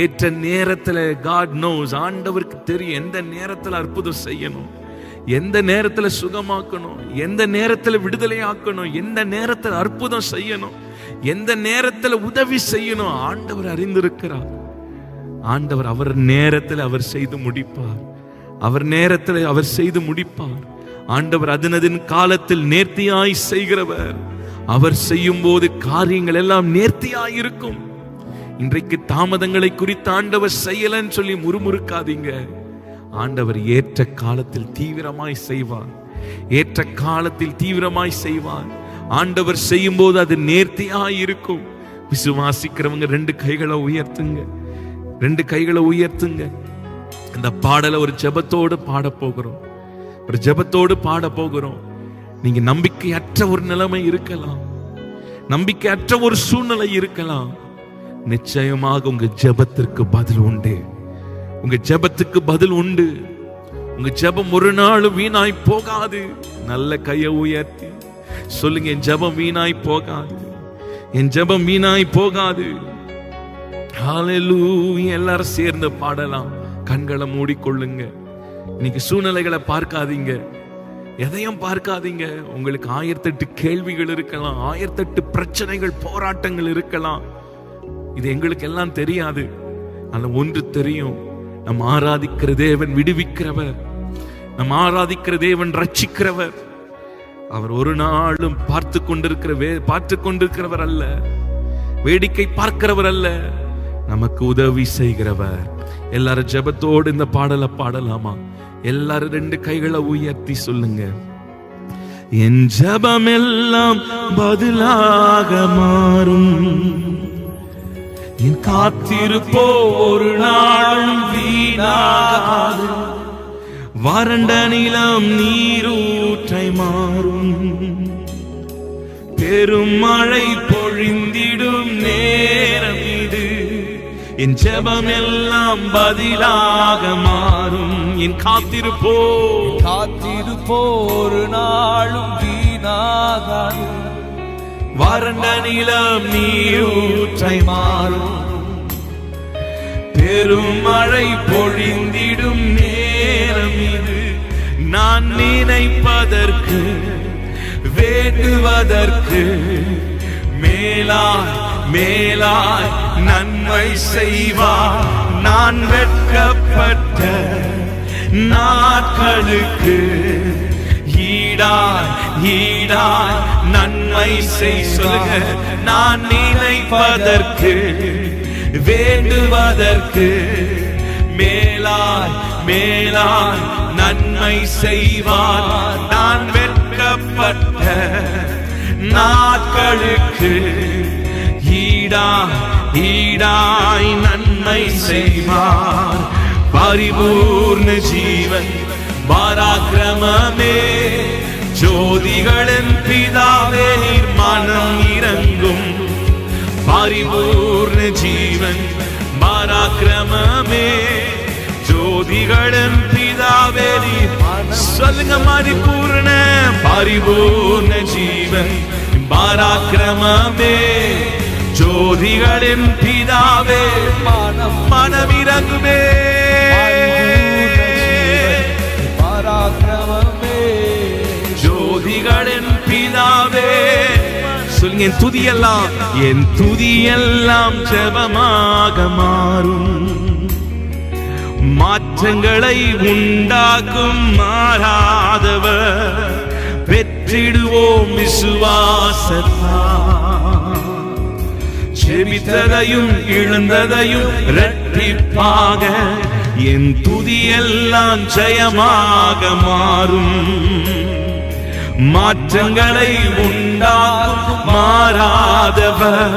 ஏற்ற நேரத்தில் God knows, ஆண்டவருக்கு தெரியும் எந்த நேரத்தில் அற்புதம் செய்யணும், எந்த நேரத்தில் சுகமாக்கணும், எந்த நேரத்தில் விடுதலை ஆக்கணும், எந்த நேரத்தில் அற்புதம் செய்யணும், எந்த நேரத்தில் உதவி செய்யணும். ஆண்டவர் அறிந்திருக்கிறார். ஆண்டவர் அவர் நேரத்தில் அவர் செய்து முடிப்பார். அவர் நேரத்தில் அவர் செய்து முடிப்பார். ஆண்டவர் அதனதின் காலத்தில் நேர்த்தியாய் செய்கிறவர். அவர் செய்யும் போது காரியங்கள் எல்லாம் நேர்த்தியாய் இருக்கும். இன்றைக்கு தாமதங்களை குறித்து ஆண்டவர் செய்யலன்னு சொல்லி முறுமுறுக்காதீங்க. ஆண்டவர் ஏற்ற காலத்தில் தீவிரமாய் செய்வார். ஏற்ற காலத்தில் தீவிரமாய் செய்வார். ஆண்டவர் செய்யும் போது அது நேர்த்தியாய் இருக்கும். விசுவாசிக்கிறவங்க ரெண்டு கைகளை உயர்த்துங்க. இந்த பாடலை ஒரு ஜெபத்தோடு பாட போகிறோம். நீங்க நம்பிக்கையற்ற ஒரு நிலைமை இருக்கலாம், நம்பிக்கையற்ற ஒரு சூழ்நிலை இருக்கலாம். நிச்சயமாக உங்க ஜெபத்திற்கு பதில் உண்டு. உங்க ஜெபம் ஒரு நாள் வீணாய் போகாது. நல்ல கையை உயர்த்தி சொல்லுங்க, என் ஜெபம் வீணாய் போகாது. ஹல்லேலூயா. எல்லாரும் சேர்ந்து பாடலாம். கண்களை மூடிக்கொள்ளுங்க. இன்னைக்கு சூழ்நிலைகளை பார்க்காதீங்க, எதையும் பார்க்காதீங்க. உங்களுக்கு 1008 கேள்விகள் இருக்கலாம், 1008 பிரச்சனைகள், போராட்டங்கள் இருக்கலாம். இது எங்களுக்கு எல்லாம் தெரியாது. ஆனா ஒன்று தெரியும், நம் ஆராதிக்கிற தேவன் விடுவிக்கிறவர், நம் ஆராதிக்கிற தேவன் ரட்சிக்கிறவர். அவர் ஒரு நாளும் பார்த்து கொண்டிருக்கிறவர் அல்ல, வேடிக்கை பார்க்கிறவர் அல்ல, நமக்கு உதவி செய்கிறவர். எல்லாரும் ஜெபத்தோடு இந்த பாடலை பாடலாமா? எல்லாரும் 2 கைகளை உயர்த்தி சொல்லுங்க. என் ஜெபம் எல்லாம் பதிலாக மாறும், என் காத்திருப்போ ஒரு நாளும் வீணாகாது, வறண்ட நிலம் நீரூற்றை மாறும், பெரும் மழை பொழிந்திடும் நேரம் இது, என் ஜெபம் எல்லாம் பதிலாக மாறும், என் காத்திருப்போ ஒரு நாளும் வீணாகாது, வறண்ட நிலம் நீரூற்றை மாறும், பெரும் மழை பொழிந்திடும் நேரம் இது, நான் நினைப்பதற்கு வேண்டுவதற்கு மேலாய் மேலாய் நன்மை செய்வார். நான் வெட்கப்பட்ட நாட்களுக்கு ஈடாய் ஈடாய் நன்மை செய். சொல்லுங்க. நான் நினைப்பதற்கு வேண்டுவதற்கு மேலாய் மேலாய் நன்மை செய்வார். நான் வெட்கப்பட்ட நாட்களுக்கு ஈடாய் ஈடாய் நன்மை செய்வார். பரிபூர்ண ஜீவன் பராக்கிரமமே, ஜோதிகளின் பிதாவே நீர் மனம் இறங்கும். பரிபூர்ண ஜீவன் பராக்கிரமமே, ஜோதிகளின் பிதாவே நீர். சொல்லுங்க. பரிபூர்ண ஜீவன் பராக்கிரமமே, ஜோதிகளின் பிதாவே மனம் இறங்குமே. பராக்கிரமமே, ஜோதிகளின் பிதாவே. சொல்லுங்க. என் துதியெல்லாம் ஜெபமாக மாறும், மாற்றங்களை உண்டாக்கும் மாறாதவர், பெற்றிடுவோம் விசுவாசத்தால். ஜெபித்ததையும் இழந்ததையும் இரட்டிப்பாக, என் துதியெல்லாம் ஜெயமாக மாறும், மாற்றங்களை உண்டாக்கும் மாறாதவர்,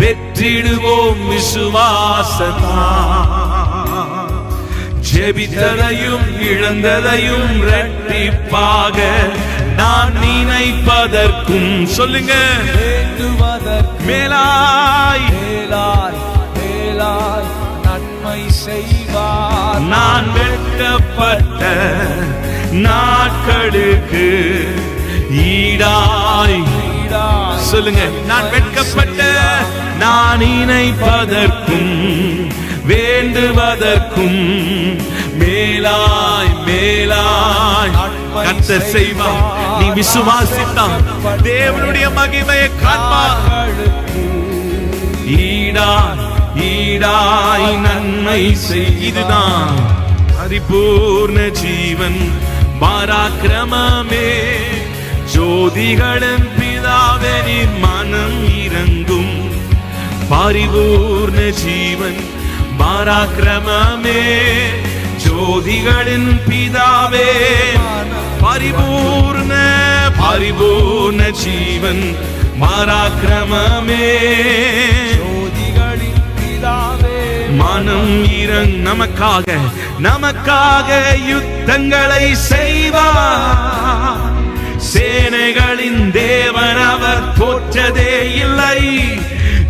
பெற்றிடுவோம் விசுவாசத்தால். ஜெபித்ததையும் இழந்ததையும் இரட்டிப்பாக, நான் நினைப்பதற்கும் சொல்லுங்க மேலாய் மேலாய் மேலாய் நன்மை செய்வார். நான் வெட்கப்பட்ட நாட்களுக்கு ஈடாய் சொல்லுங்க. நான் வெட்கப்பட்ட, நான் நினைப்பதற்கும் வேண்டுவதற்கும் மேலாய் மேலாய் கர்த்தர் செய்வார். நீ விசுவாசித்தால் தேவனுடைய மகிமையை காண்பார். ஈடாய் ஈடாய் நன்மை செய். இதுதான் பரிபூர்ண ஜீவன் பராக்கிரமமே, ஜோதிகளின் பிதாவே நீர் மனம் இறங்கும். பரிபூர்ண ஜீவன் பராக்கிரமமே, ஜோதிகளின் பிதாவே. பரிபூர்ண ஜீவன் பராக்கிரமமே, ஜோதிகளின் பிதாவே. மனம் இறங். நமக்காக யுத்தங்களை செய்வார். சேனைகளின் தேவன் அவர் தோற்றதே இல்லை.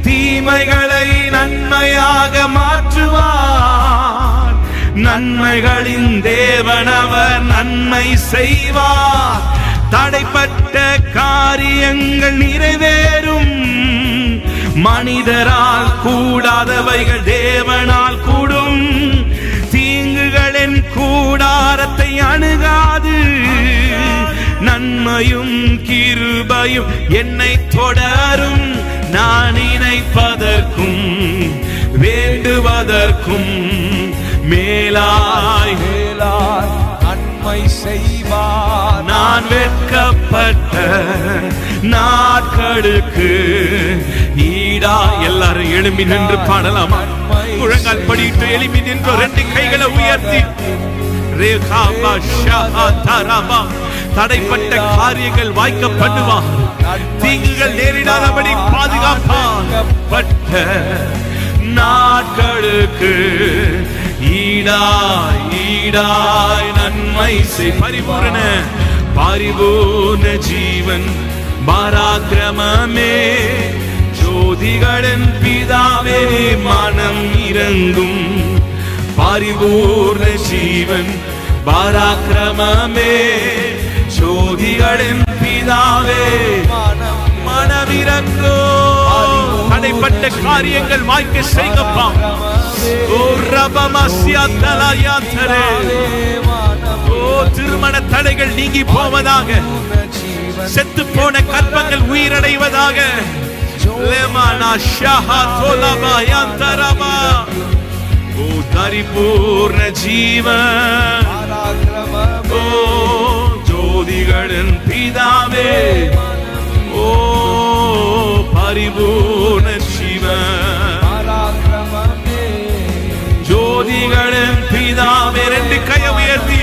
தீமைகளை நன்மையாக மாற்றுவார். நன்மைகளின் தேவன் அவர் நன்மை செய்வார். தடைப்பட்ட காரியங்கள் நிறைவேறும். மனிதரால் கூடாதவைகள் தேவனால் கூடும். தீங்குகளின் கூடாரத்தை அணுகாது. நன்மையும் கிருபையும் என்னை தொடரும். நான் நினைப்பதற்கும் வேண்டுவதற்கும் மேலாய் நன்மை செய்வார். நான் வெட்கப்பட்ட நாட்களுக்கு ஈடா. எல்லாரும் எழும்பி நின்று பாடலாமா? முழங்கால் படிட்டு எழும்பி நின்று ரெண்டு கைகளை உயர்த்தி தடைப்பட்ட காரியங்கள் வாய்க்க பண்ணுவார். தீங்குகள் நேரிடாதபடி பாதுகாப்பார். நாட்களுக்கு ஈடாய் ஈடாய் நன்மை செய். பரிபூர்ண ஜீவன் பராக்கிரமமே ஜோதிகளின் பிதாவே மனம் இறங்கும். பரிபூர்ண ஜீவன் பராக்கிரமமே ஜோதிகளின் பிதாவே மனமிறங்கோ. தடைப்பட்ட காரியங்கள் வாய்க்க செய்கப்பா. ஓ ரபமஸ்யதலயாதரே. ஓ திருமண தடைகள் நீங்கி போவதாக. செத்து போன கற்பங்கள் உயிரடைவதாக. லெமானா ஷஹா தோலபாயந்தரபா. ஓ பரிபூர்ண ஜீவன் ஓ ஜோதிகளின் பிதாவே. ஓ பரிபூர்ண ஜீவன் ஜோதிகளின் பிதாவே. ரெண்டு கையை உயர்த்தி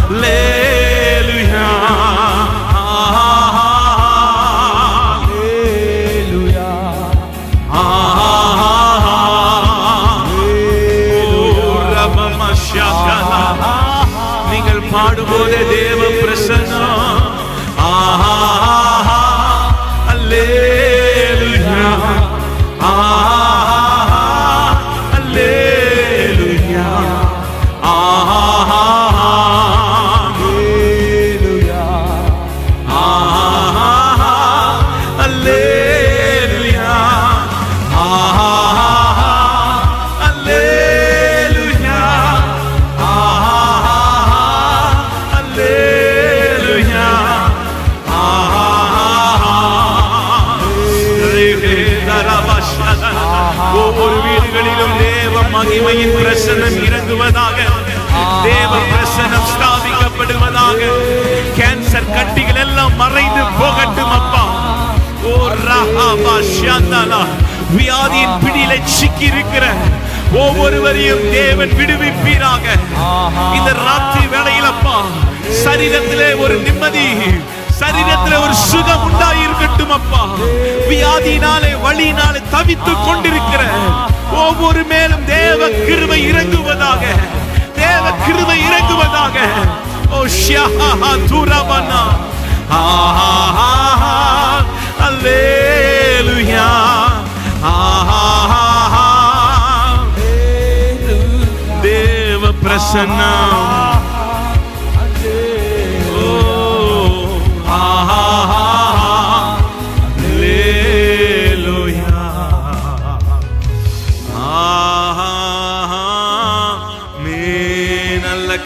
ஹல்லேலூயா நீங்கள் பாடும்போதே தேவ பிரசன்னம். அல்லேலூயா அல்லேலூயா ஒவ்வொரு வீடுகளிலும் தேவ மகிமையின் பிரசன்னம் இறங்குவதாக. தேவ பிரசன்னம் ஸ்தாபிக்கப்படுவதாக. கேன்சர் கட்டிகள் எல்லாம் மறைந்து போகட்டும் அப்பா. ஓ ரஹபா ஷந்தலா. வியாதியின் பிடியிலே சிக்கி இருக்கிற ஒவ்வொருவரையும் தேவன் விடுவிப்பீராக. இந்த ராத்திரி வேளையில் அப்பா சரீரத்திலே ஒரு நிம்மதி, சரீரத்தில் ஒரு சுகம் உண்டாயிருக்கட்டும் அப்பா. வியாதியினாலே வலியினாலே தவித்துக் கொண்டிருக்கிற ஒவ்வொரு மேலும் தேவ கிருபை இறங்குவதாக. தேவ கிருபை இறங்குவதாக. ஓ ஷஹா துரபனா. அல்லேலூயா தேவ பிரசன்னம்.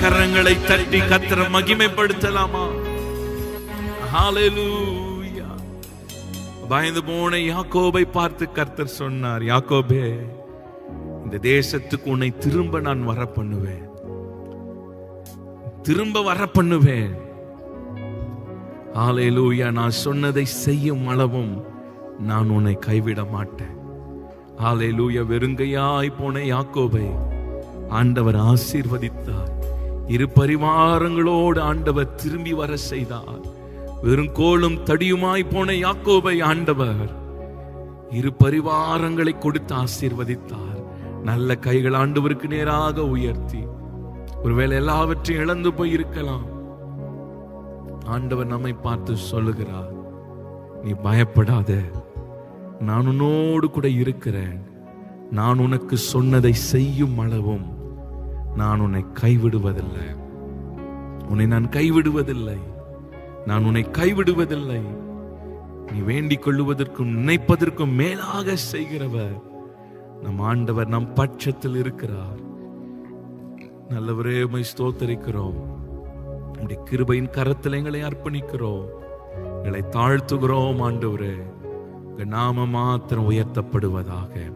கரங்களை தட்டி கர்த்தரை மகிமைப்படுத்தலாமா? ஹல்லேலூயா. பயந்து போன யாக்கோபை பார்த்து கர்த்தர் சொன்னார், யாக்கோபே, இந்த தேசத்துக்கு உன்னை திரும்ப நான் வர பண்ணுவேன், திரும்ப வர பண்ணுவேன். ஹல்லேலூயா. நான் சொன்னதை செய்யும் அளவும் நான் உன்னை கைவிட மாட்டேன். ஹல்லேலூயா. வெறுங்கையாய் போன யாக்கோபை ஆண்டவர் ஆசீர்வதித்தார். இரு பரிவாரங்களோடு ஆண்டவர் திரும்பி வர செய்தார். வெறும் கோலும் தடியுமாய் போன யாக்கோபை ஆண்டவர் இரு பரிவாரங்களை கொடுத்து ஆசீர்வதித்தார். நல்ல கைகள் ஆண்டவருக்கு நேராக உயர்த்தி, ஒருவேளை எல்லாவற்றையும் இழந்து போய் இருக்கலாம். ஆண்டவர் நம்மை பார்த்து சொல்லுகிறார், நீ பயப்படாத, நான் உன்னோடு கூட இருக்கிறேன். நான் உனக்கு சொன்னதை செய்யும் அளவும் நான் உன்னை கைவிடுவதில்லை. உன்னை நான் கைவிடுவதில்லை, நான் உன்னை கைவிடுவதில்லை. நீ வேண்டிக் கொள்ளுவதற்கும் நினைப்பதற்கும் மேலாக செய்கிறவர் நம் ஆண்டவர் நம் பட்சத்தில் இருக்கிறார். நல்லவரே, உம்மை ஸ்தோத்திரிக்கிறோம். உம்முடைய கிருபையின் கரத்தில் எங்களை அர்ப்பணிக்கிறோம். எங்களை தாழ்த்துகிறோம் ஆண்டவரே. உங்க நாம மாத்திரம் உயர்த்தப்படுவதாக.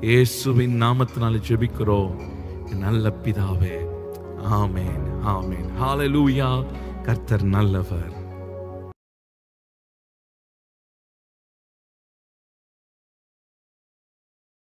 இயேசுவின் நாமத்தினால ஜெபிக்கிறோம் நல்ல பிதாவே. ஆமென், ஆமென். ஹalleluya. கர்த்தர் நல்லவர்.